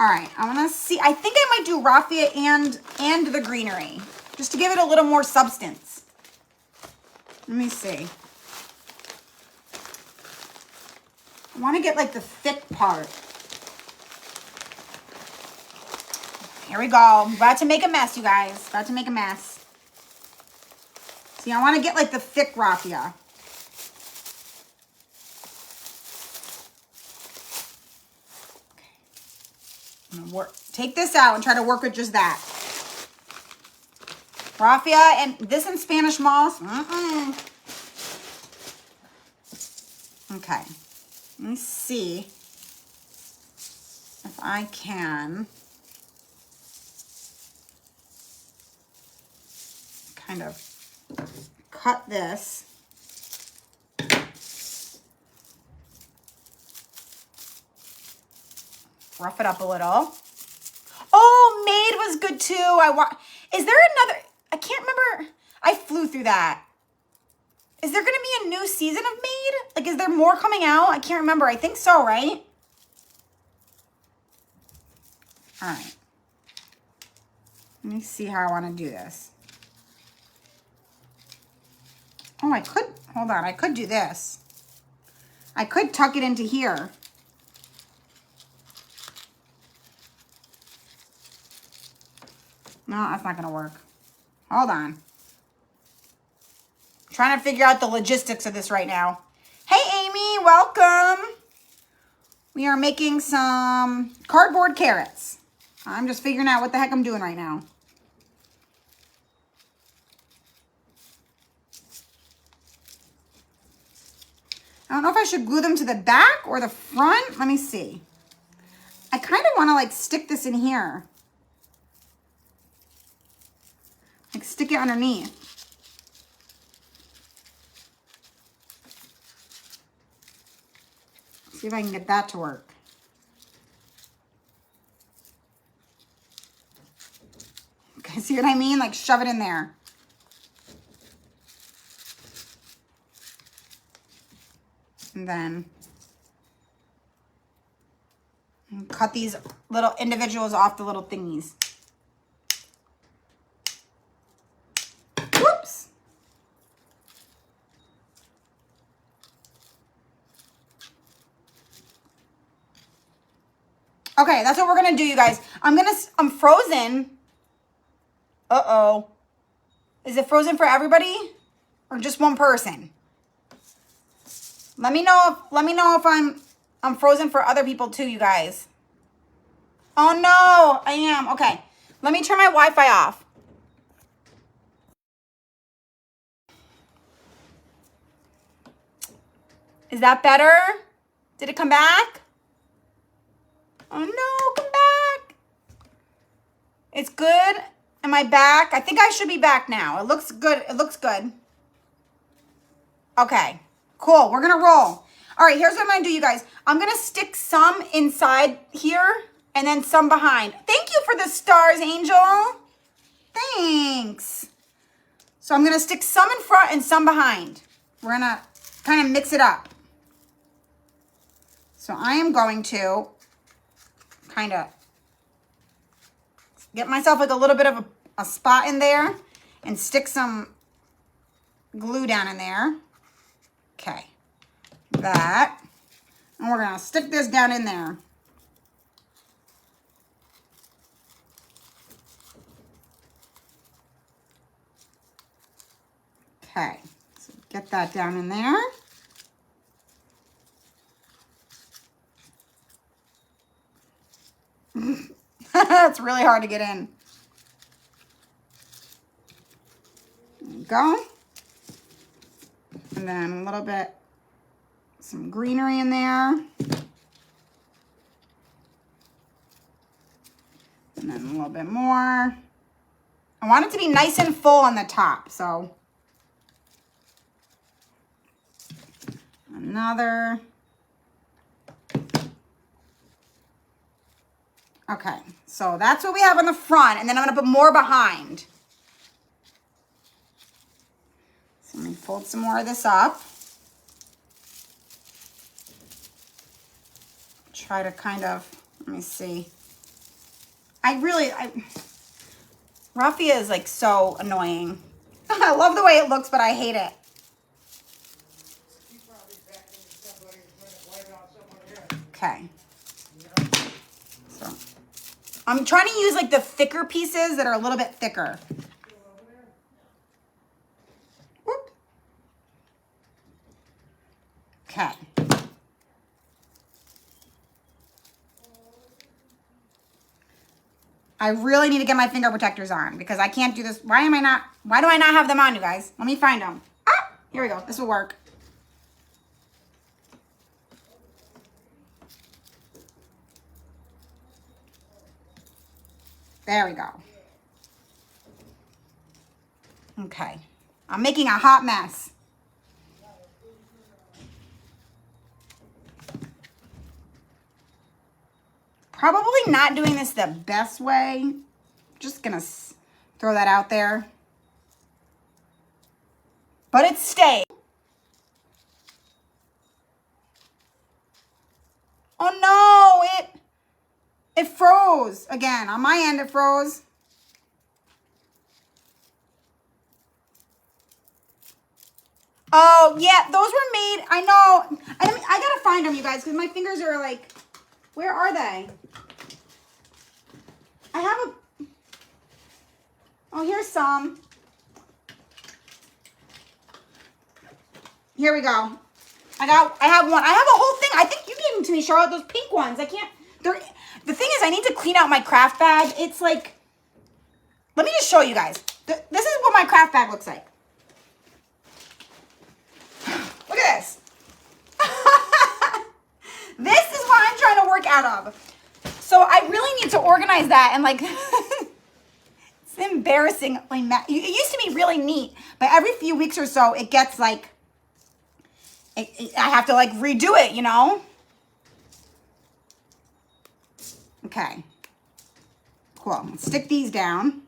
Speaker 1: All right, I want to see. I think I might do Raffia and the greenery, just to give it a little more substance. Let me see. I want to get like the thick part. Here we go. I'm about to make a mess, you guys. About to make a mess. See, I want to get like the thick raffia. Okay. I'm gonna take this out and try to work with just that. Raffia and this in Spanish moss. Okay. Let me see if I can kind of cut this. Rough it up a little. Oh, Made was good too. Is there another? I can't remember. I flew through that. Is there going to be a new season of Made? Like, is there more coming out? I can't remember. I think so, right? All right. Let me see how I want to do this. Oh, I could, hold on. I could do this. I could tuck it into here. No, that's not going to work. Hold on. Trying to figure out the logistics of this right now. Hey, Amy, welcome. We are making some cardboard carrots. I'm just figuring out what the heck I'm doing right now. I don't know if I should glue them to the back or the front. Let me see. I kind of want to like stick this in here. Like stick it underneath. See if I can get that to work. Okay, see what I mean? Like shove it in there. And then cut these little individuals off the little thingies. Whoops. Okay, that's what we're gonna do, you guys. I'm frozen. Uh-oh. Is it frozen for everybody or just one person? Let me know if I'm frozen for other people too, you guys. Oh no, I am. Okay. Let me turn my Wi-Fi off. Is that better? Did it come back? Oh no, come back. It's good. Am I back? I think I should be back now. It looks good. It looks good. Okay. Cool. We're going to roll. All right. Here's what I'm going to do, you guys. I'm going to stick some inside here and then some behind. Thank you for the stars, Angel. Thanks. So I'm going to stick some in front and some behind. We're going to kind of mix it up. So I am going to kind of get myself like a little bit of a spot in there and stick some glue down in there. Okay, that. And we're going to stick this down in there. Okay, so get that down in there. It's really hard to get in. There you go. And then a little bit, some greenery in there. And then a little bit more. I want it to be nice and full on the top, so. Another. Okay, so that's what we have on the front, and then I'm gonna put more behind. So let me fold some more of this up. Try to kind of, let me see. Raffia is like so annoying. I love the way it looks, but I hate it. Okay. So I'm trying to use like the thicker pieces that are a little bit thicker. Whoop. Okay. I really need to get my finger protectors on because I can't do this. Why do I not have them on, you guys? Let me find them. Ah, here we go. This will work. There we go. Okay. I'm making a hot mess. Probably not doing this the best way. Just gonna throw that out there. But it's stayed. Oh no, it froze again. On my end, it froze. Oh yeah, those were made. I know. I gotta find them, you guys, because my fingers are like, where are they? I have a, oh, here's some. Here we go. I have one. I have a whole thing. I think you gave them to me, Charlotte, those pink ones. I can't, the thing is I need to clean out my craft bag. It's like, let me just show you guys. This is what my craft bag looks like. Look at this. This is what I'm trying to work out of. So I really need to organize that and like, it's embarrassingly, it used to be really neat, but every few weeks or so it gets like, I have to like redo it, you know? Okay. Cool. Let's stick these down.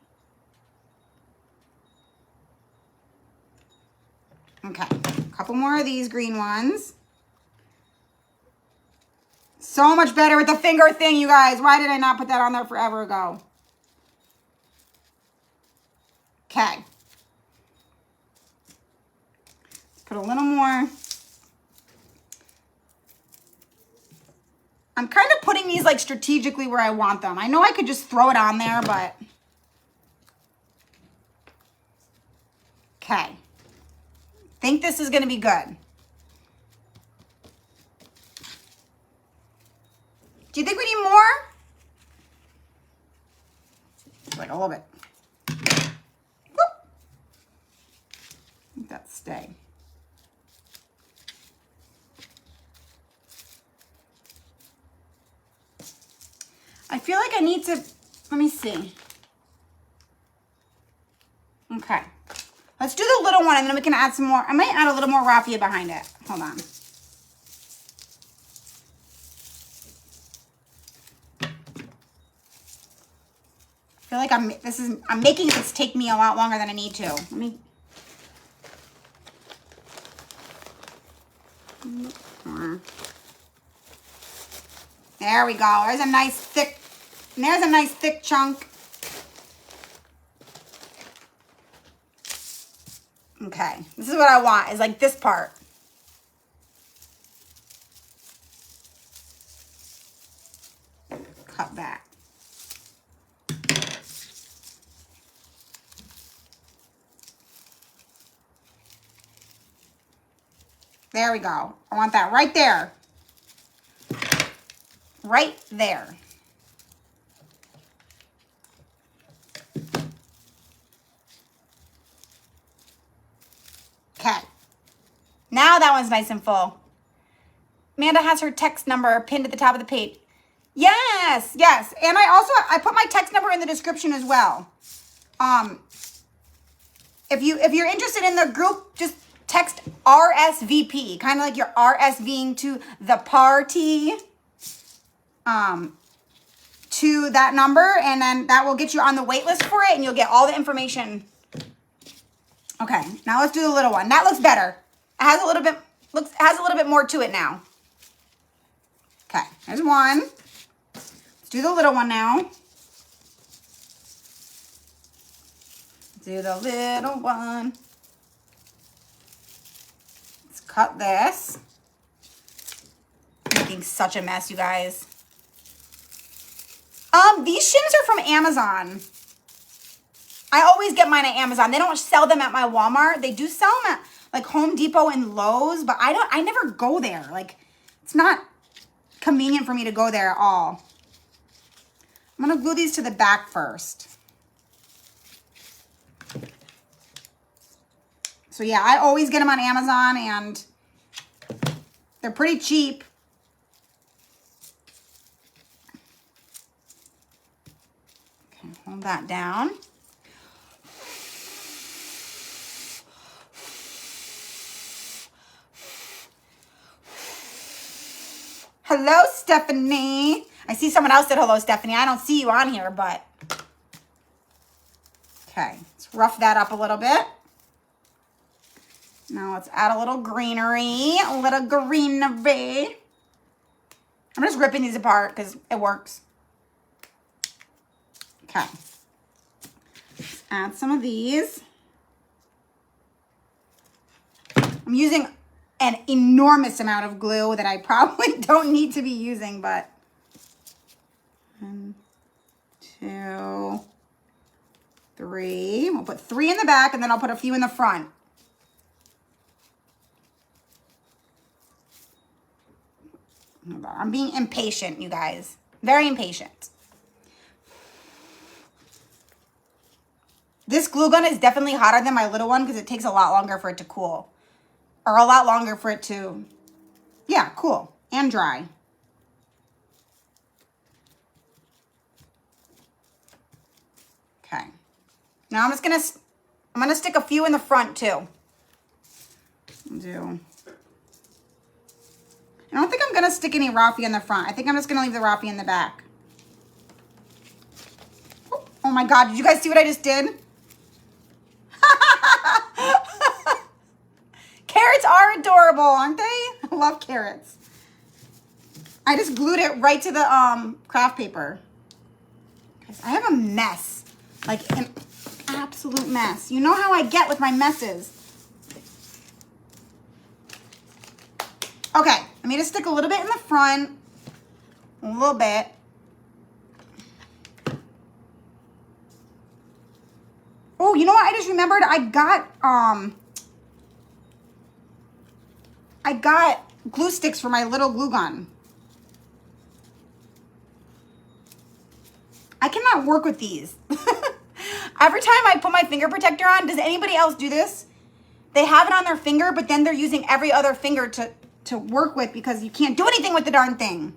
Speaker 1: Okay. A couple more of these green ones. So much better with the finger thing, you guys. Why did I not put that on there forever ago? Okay. Let's put a little more. I'm kind of putting these like strategically where I want them. I know I could just throw it on there, but. Okay. Think this is going to be good. Do you think we need more? Like a little bit. Whoop. Let that stay. I feel like I need to, let me see. Okay. Let's do the little one and then we can add some more. I might add a little more raffia behind it. Hold on. I feel like I'm making this take me a lot longer than I need to. Let me. There we go. There's a nice thick chunk. Okay, this is what I want, is like this part. Cut that. There we go. I want that right there. Right there. Okay. Now that one's nice and full. Amanda has her text number pinned at the top of the page. Yes, yes. And I put my text number in the description as well. If you're interested in the group, just text RSVP, kind of like you're RSVing to the party, to that number, and then that will get you on the wait list for it, and you'll get all the information Okay, now let's do the little one. That looks better. It has a little bit more to it now. Okay, there's one. Let's do the little one now. Do the little one. Let's cut this. I'm making such a mess, you guys. These shims are from Amazon. I always get mine at Amazon. They don't sell them at my Walmart. They do sell them at like Home Depot and Lowe's, but I never go there. Like, it's not convenient for me to go there at all. I'm gonna glue these to the back first. So yeah, I always get them on Amazon and they're pretty cheap. Okay, hold that down. Hello, Stephanie. I see someone else said hello, Stephanie. I don't see you on here, but. Okay, let's rough that up a little bit. Now let's add a little greenery, I'm just ripping these apart because it works. Okay. Let's add some of these. I'm using an enormous amount of glue that I probably don't need to be using, but 1, 2, 3. We'll put 3 in the back and then I'll put a few in the front. I'm being impatient, you guys. Very impatient. This glue gun is definitely hotter than my little one because it takes a lot longer for it to cool. Or a lot longer for it to, yeah, cool and dry. Okay. Now I'm gonna stick a few in the front too. I don't think I'm going to stick any Raffia in the front. I think I'm just going to leave the Raffia in the back. Oh my God, did you guys see what I just did? Carrots are adorable, aren't they? I love carrots. I just glued it right to the craft paper. Guys, I have a mess. Like an absolute mess. You know how I get with my messes. Okay, I'm going to stick a little bit in the front. A little bit. Oh, you know what? I just remembered I got glue sticks for my little glue gun. I cannot work with these. Every time I put my finger protector on, does anybody else do this? They have it on their finger, but then they're using every other finger to work with because you can't do anything with the darn thing.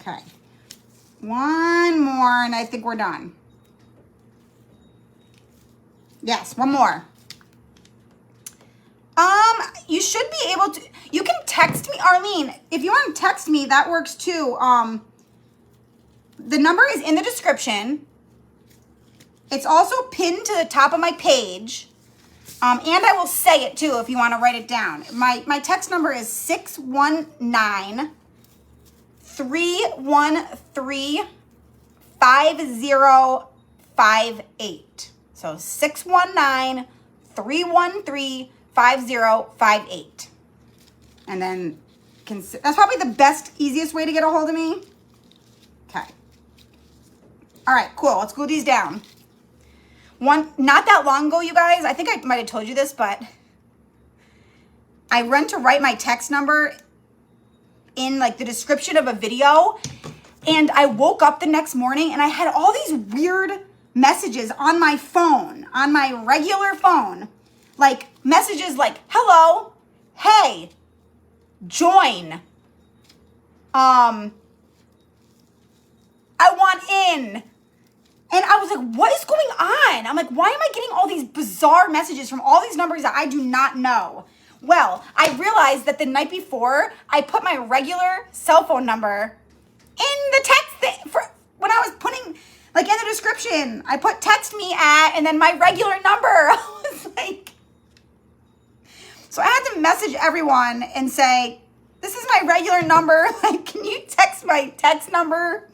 Speaker 1: Okay. One more and I think we're done. Yes, one more. You should be able to, you can text me, Arlene. If you want to text me, that works too. The number is in the description. It's also pinned to the top of my page. And I will say it too if you want to write it down. My text number is 619-313-5058. So 619-313-5058. And then that's probably the best, easiest way to get a hold of me. Okay. All right, cool. Let's glue these down. Not that long ago, you guys, I think I might have told you this, but I went to write my text number in like the description of a video, and I woke up the next morning and I had all these weird messages on my phone, on my regular phone, like messages like, hello, hey, join, I want in. And I was like, what is going on? I'm like, why am I getting all these bizarre messages from all these numbers that I do not know? Well, I realized that the night before, I put my regular cell phone number in the text thing for when I was putting Like in the description, I put text me at and then my regular number. I was like, so I had to message everyone and say, this is my regular number. Like, can you text my text number?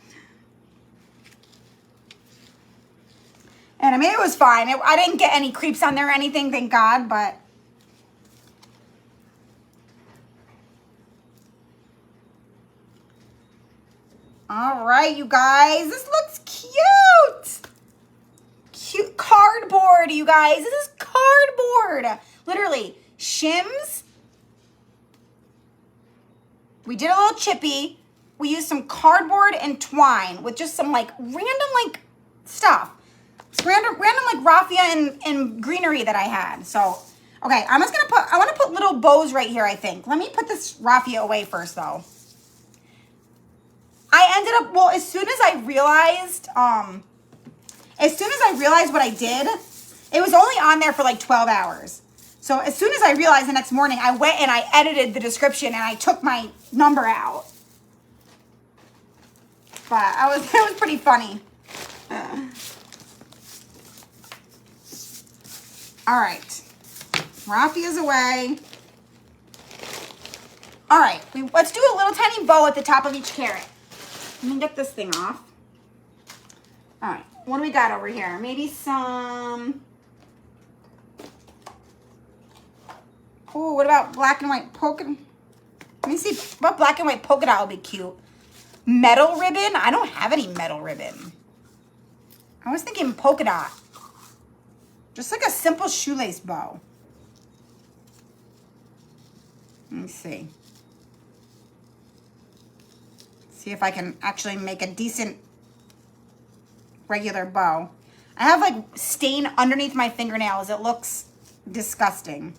Speaker 1: And I mean, it was fine. I didn't get any creeps on there or anything, thank God, but. All right, you guys, this looks cute. Cute cardboard, you guys. This is cardboard. Literally, shims. We did a little chippy. We used some cardboard and twine with just some like random like stuff. It's random like raffia and greenery that I had. So, okay, I'm just gonna I wanna put little bows right here, I think. Let me put this raffia away first though. I ended up, well, as soon as I realized what I did, it was only on there for like 12 hours. So as soon as I realized the next morning, I went and I edited the description and I took my number out. But it was pretty funny. All right, Raffia's away. All right, let's do a little tiny bow at the top of each carrot. Let me get this thing off. All right, what do we got over here? Maybe some, oh, what about black and white polka? Let me see, what black and white polka dot will be cute? Metal ribbon? I don't have any metal ribbon. I was thinking polka dot. Just like a simple shoelace bow. Let me see. See if I can actually make a decent regular bow. I have like stain underneath my fingernails. It looks disgusting.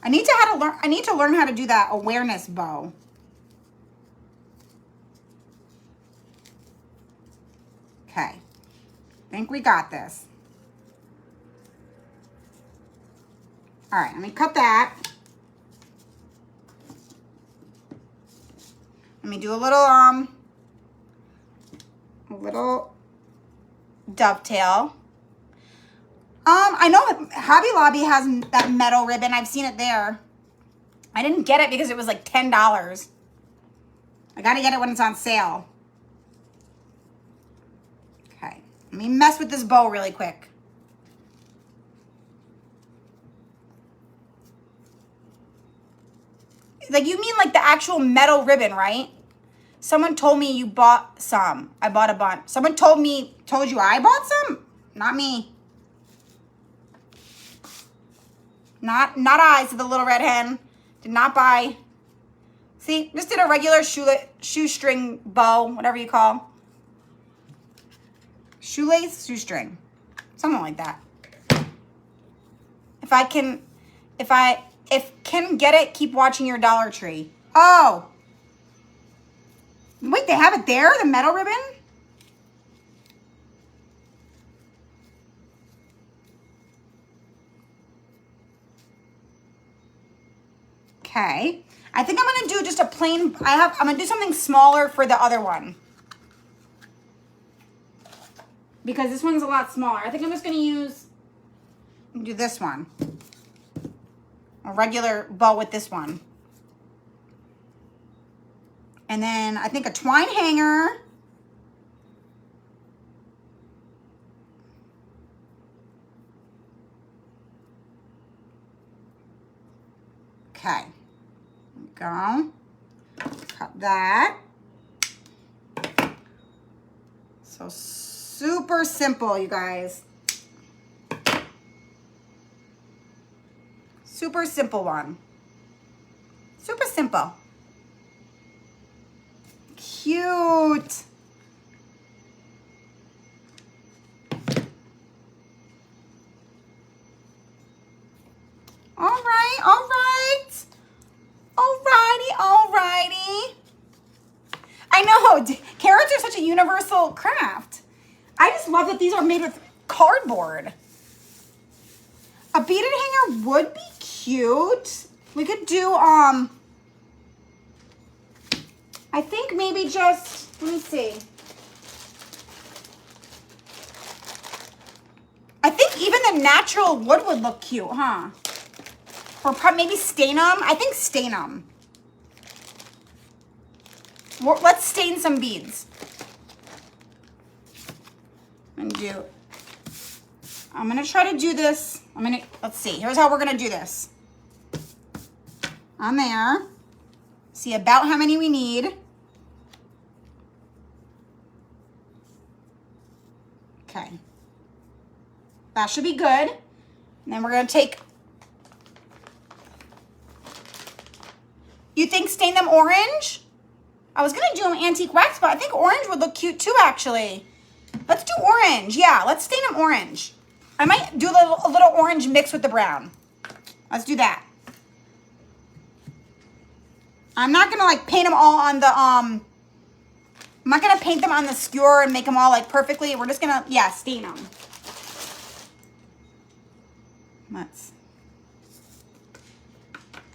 Speaker 1: I need to learn how to do that awareness bow. Okay. I think we got this. All right, let me cut that. Let me do a little dovetail. I know Hobby Lobby has that metal ribbon. I've seen it there. I didn't get it because it was like $10. I gotta get it when it's on sale. Okay, let me mess with this bow really quick. Like, you mean like the actual metal ribbon, right? Someone told me you bought some. I bought a bunch. Someone told you I bought some? Not me. Not I, said the little red hen. Did not buy. See, just did a regular shoestring bow, whatever you call. Shoelace, shoestring. Something like that. If can get it, keep watching your Dollar Tree. Oh. Wait, they have it there? The metal ribbon? Okay. I think I'm going to do just a plain, I'm going to do something smaller for the other one. Because this one's a lot smaller. I think I'm just going to do this one. A regular bow with this one. And then I think a twine hanger. Okay. There we go. Cut that. So super simple, you guys. Super simple one. Super simple. Cute. All right, all right. Alrighty, alrighty. I know, carrots are such a universal craft. I just love that these are made with cardboard. A beaded hanger would be cute. We could do, I think maybe just, let me see. I think even the natural wood would look cute, huh? Or maybe stain them. I think stain them. Let's stain some beads. I'm gonna try to do this. Let's see, here's how we're gonna do this. On there. See about how many we need. Okay. That should be good. And then we're gonna take, you think stain them orange? I was gonna do them antique wax, but I think orange would look cute too, actually. Let's do orange. Yeah, let's stain them orange. I might do a little orange mix with the brown. Let's do that. I'm not gonna like paint them all on the, I'm not gonna paint them on the skewer and make them all like perfectly. We're just gonna, yeah, stain them.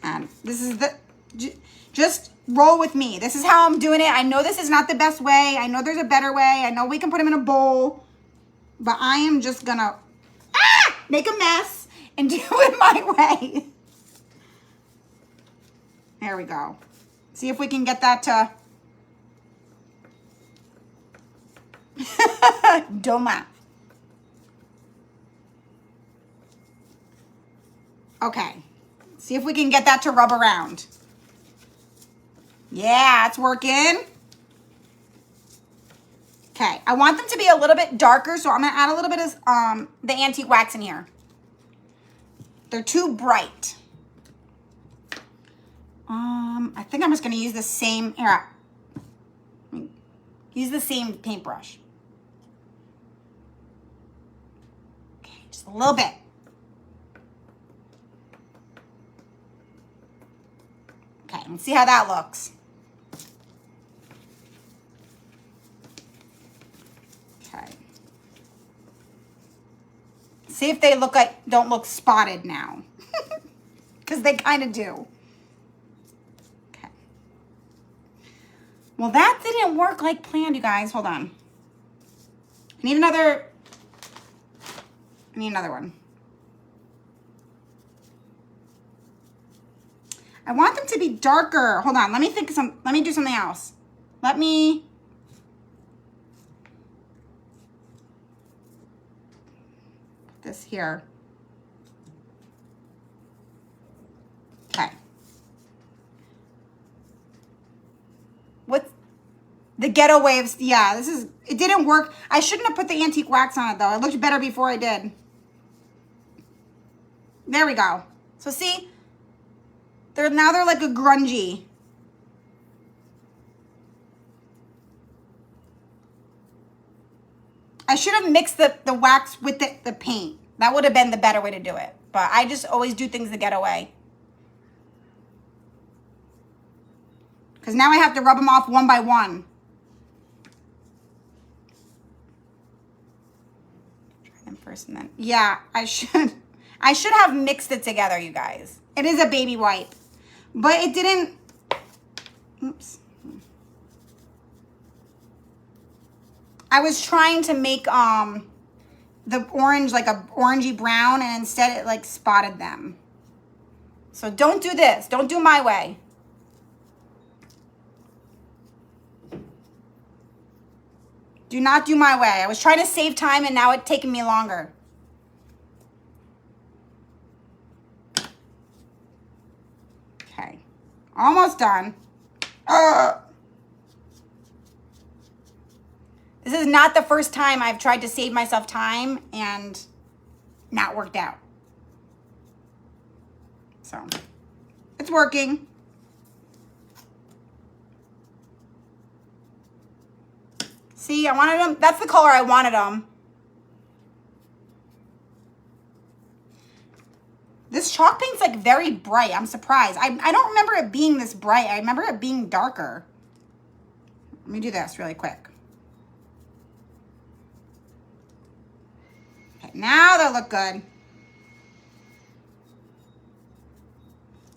Speaker 1: And this is just roll with me. This is how I'm doing it. I know this is not the best way. I know there's a better way. I know we can put them in a bowl, but I am just gonna make a mess and do it my way. There we go. See if we can get that to Doma. Okay. See if we can get that to rub around. Yeah, it's working. Okay, I want them to be a little bit darker, so I'm gonna add a little bit of the antique wax in here. They're too bright. I think I'm just gonna use the same, use the same paintbrush. Okay, just a little bit. Okay, let's see how that looks. Okay. See if they don't look spotted now. Because they kind of do. Okay. Well, that didn't work like planned, you guys. Hold on. I need another one. I want them to be darker. Hold on, let me do something else. Let me put this here. Okay. What's the ghetto waves? Yeah, it didn't work. I shouldn't have put the antique wax on it though. It looked better before I did. There we go. So see? Now they're like a grungy. I should have mixed the wax with the paint. That would have been the better way to do it. But I just always do things the ghetto way. Because now I have to rub them off one by one. Try them first and then. Yeah, I should have mixed it together, you guys. It is a baby wipe. But it didn't, oops. I was trying to make the orange like a orangey brown, and instead it like spotted them. So don't do this. Don't do my way. Do not do my way. I was trying to save time and now it's taking me longer. Okay, almost done. This is not the first time I've tried to save myself time and not worked out. So, it's working. See, I wanted them, that's the color I wanted them. This chalk paint's like very bright. I'm surprised. I don't remember it being this bright. I remember it being darker. Let me do this really quick. Okay, now they look good.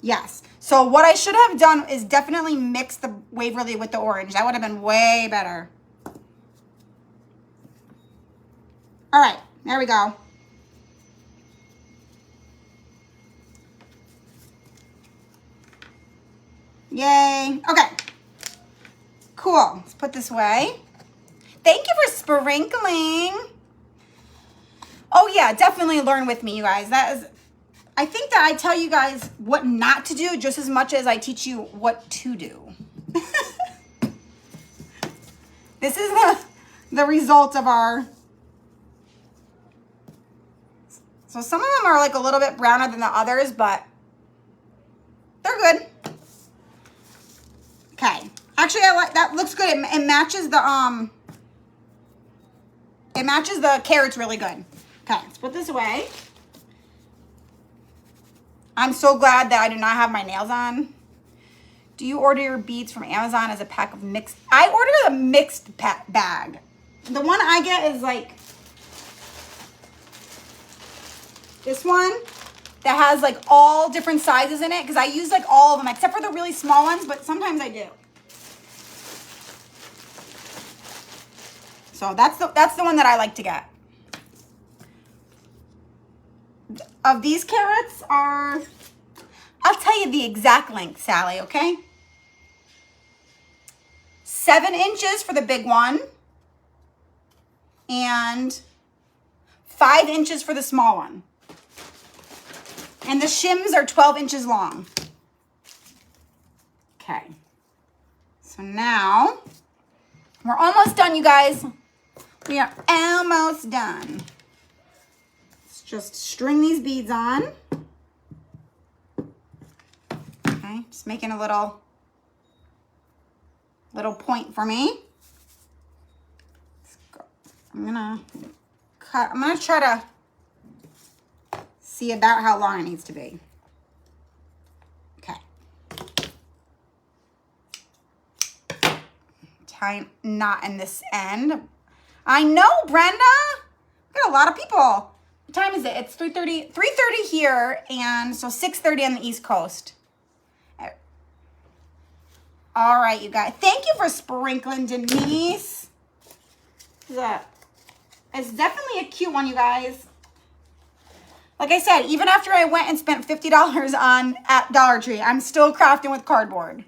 Speaker 1: Yes. So what I should have done is definitely mix the Waverly with the orange. That would have been way better. All right, there we go. Yay. Okay. Cool. Let's put this away. Thank you for sprinkling. Oh yeah, definitely learn with me, you guys. I think that I tell you guys what not to do just as much as I teach you what to do. This is the result of our... So some of them are like a little bit browner than the others, but they're good. Okay. Actually, I like that. Looks good. It matches the carrots really good. Okay, let's put this away. I'm so glad that I do not have my nails on. Do you order your beads from Amazon as a pack of mixed? I order the mixed bag. The one I get is like this one that has like all different sizes in it because I use like all of them except for the really small ones, but sometimes I do. So that's the one that I like to get. Of these carrots are, I'll tell you the exact length, Sally, okay? 7 inches for the big one and 5 inches for the small one. And the shims are 12 inches long. Okay. So now we're almost done, you guys. We are almost done. Let's just string these beads on. Okay, just making a little point for me. I'm gonna try to see about how long it needs to be. Okay. Tie knot in this end. I know, Brenda. We got a lot of people. What time is it? It's 3:30 here, and so 6:30 on the East Coast. All right, you guys. Thank you for sprinkling, Denise. It's definitely a cute one, you guys. Like I said, even after I went and spent $50 at Dollar Tree, I'm still crafting with cardboard.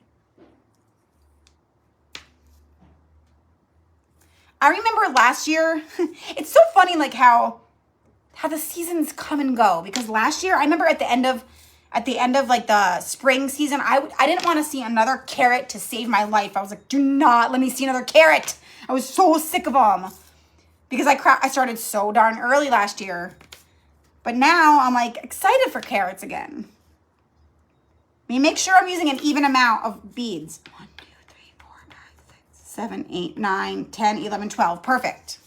Speaker 1: I remember last year, it's so funny like how the seasons come and go, because last year I remember at the end of like the spring season, I didn't want to see another carrot to save my life. I was like, do not let me see another carrot. I was so sick of them because I started so darn early last year. But now I'm like excited for carrots again. I mean, make sure I'm using an even amount of beads. 1, 2, 3, 4, 5, 6, 7, 8, 9, 10, 11, 12. Perfect.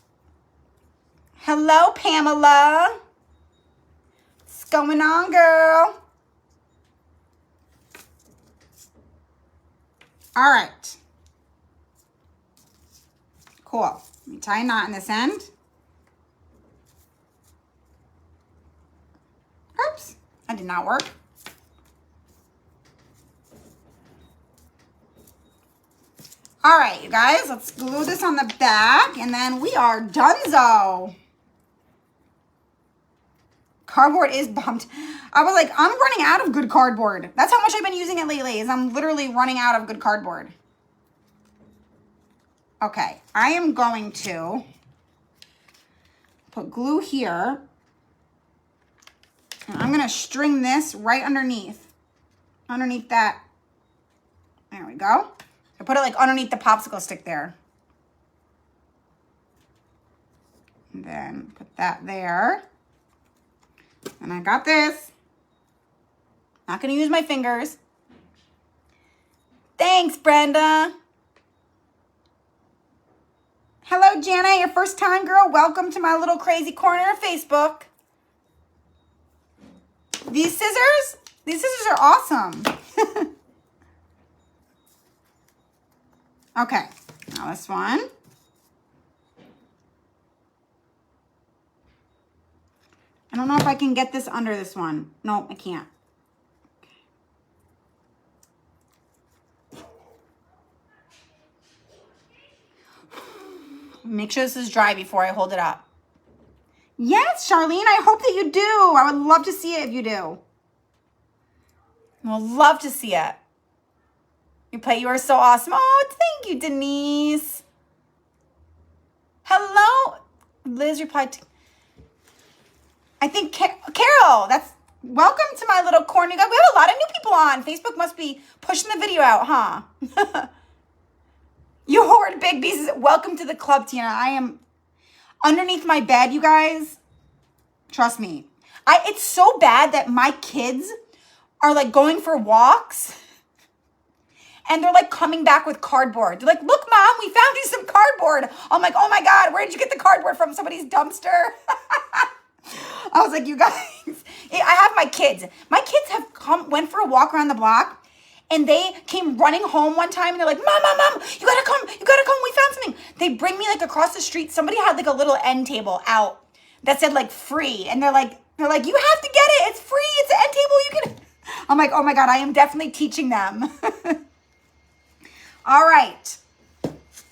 Speaker 1: Hello, Pamela. What's going on, girl? All right. Cool. Let me tie a knot in this end. Oops, that did not work. All right, you guys, let's glue this on the back, and then we are donezo. Cardboard is bumped. I was like, I'm running out of good cardboard. That's how much I've been using it lately, is I'm literally running out of good cardboard. Okay, I am going to put glue here. And I'm going to string this right underneath that. There we go. I put it like underneath the popsicle stick there. And then put that there. And I got this. Not going to use my fingers. Thanks, Brenda. Hello, Jana. Your first time, girl. Welcome to my little crazy corner of Facebook. These scissors are awesome. Okay, now this one. I don't know if I can get this under this one. No, I can't. Okay. Make sure this is dry before I hold it up. Yes, Charlene, I hope that you do. I would love to see it if you do. I would love to see it. You are so awesome. Oh, thank you, Denise. Hello. Liz replied to, I think, Carol, welcome to my little corner. We have a lot of new people on. Facebook must be pushing the video out, huh? You hoard big pieces. Welcome to the club, Tina. I am underneath my bed, you guys. Trust me. It's so bad that my kids are like going for walks and they're like coming back with cardboard. They're like, look, Mom, we found you some cardboard. I'm like, oh my God, where did you get the cardboard from? Somebody's dumpster? I was like, you guys, I have my kids. My kids went for a walk around the block and they came running home one time and they're like, Mom, you gotta come, we found something. They bring me like across the street. Somebody had like a little end table out that said like free. And they're like, you have to get it. It's free. It's an end table. You can. I'm like, oh my God, I am definitely teaching them. All right.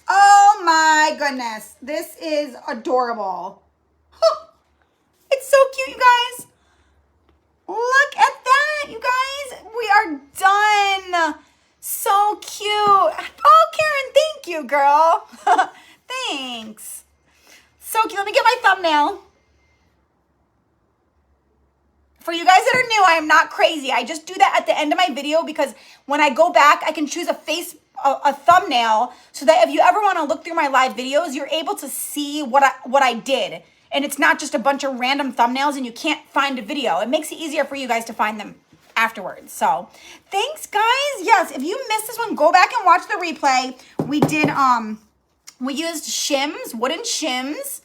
Speaker 1: Oh my goodness. This is adorable. It's so cute, you guys. Look at that, you guys. We are done. So cute. Oh, Karen, thank you, girl. Thanks. So cute. Let me get my thumbnail. For you guys that are new, I am not crazy. I just do that at the end of my video because when I go back, I can choose a thumbnail so that if you ever want to look through my live videos, you're able to see what I did. And it's not just a bunch of random thumbnails and you can't find a video. It makes it easier for you guys to find them afterwards. So thanks, guys. Yes, if you missed this one, go back and watch the replay. We did, we used shims, wooden shims,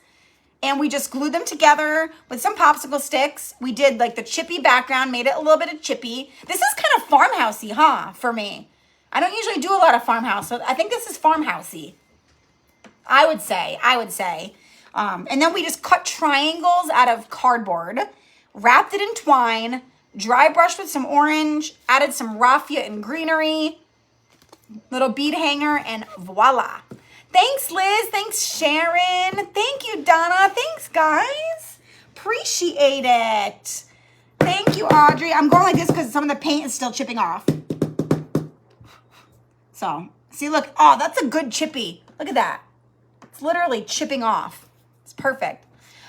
Speaker 1: and we just glued them together with some popsicle sticks. We did like the chippy background, made it a little bit of chippy. This is kind of farmhousey, huh, for me. I don't usually do a lot of farmhouse, so I think this is farmhousey. I would say. And then we just cut triangles out of cardboard, wrapped it in twine, dry brushed with some orange, added some raffia and greenery, little bead hanger, and voila. Thanks, Liz. Thanks, Sharon. Thank you, Donna. Thanks, guys. Appreciate it. Thank you, Audrey. I'm going like this because some of the paint is still chipping off. So, see, look. Oh, that's a good chippy. Look at that. It's literally chipping off. It's perfect.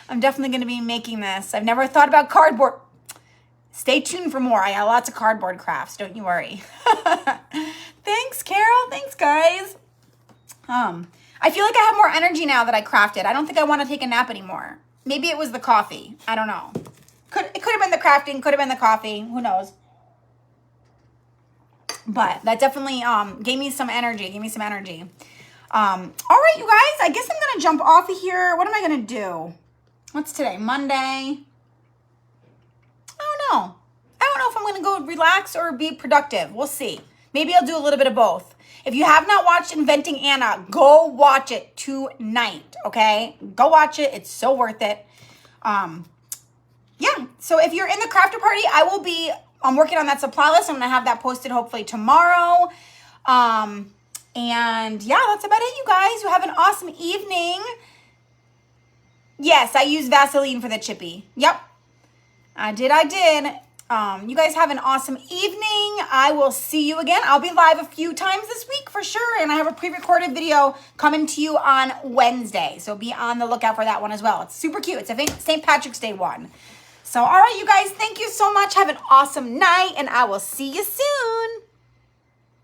Speaker 1: I'm definitely going to be making this. I've never thought about cardboard. Stay tuned for more. I got lots of cardboard crafts. Don't you worry. Thanks, Carol. Thanks, guys. I feel like I have more energy now that I crafted. I don't think I want to take a nap anymore. Maybe it was the coffee. I don't know. It could have been the crafting. Could have been the coffee. Who knows? But that definitely gave me some energy. All right, you guys. I guess I'm going to jump off of here. What am I going to do? What's today? Monday? I don't know. I don't know if I'm going to go relax or be productive. We'll see. Maybe I'll do a little bit of both. If you have not watched Inventing Anna, go watch it tonight, okay? Go watch it. It's so worth it. Yeah. So if you're in the crafter party, I'm working on that supply list. I'm going to have that posted hopefully tomorrow. And yeah, that's about it, you guys. You have an awesome evening. Yes, I use Vaseline for the chippy. Yep. I did. You guys have an awesome evening. I will see you again. I'll be live a few times this week for sure. And I have a pre-recorded video coming to you on Wednesday. So be on the lookout for that one as well. It's super cute. It's a St. Patrick's Day one. So, all right, you guys, thank you so much. Have an awesome night, and I will see you soon.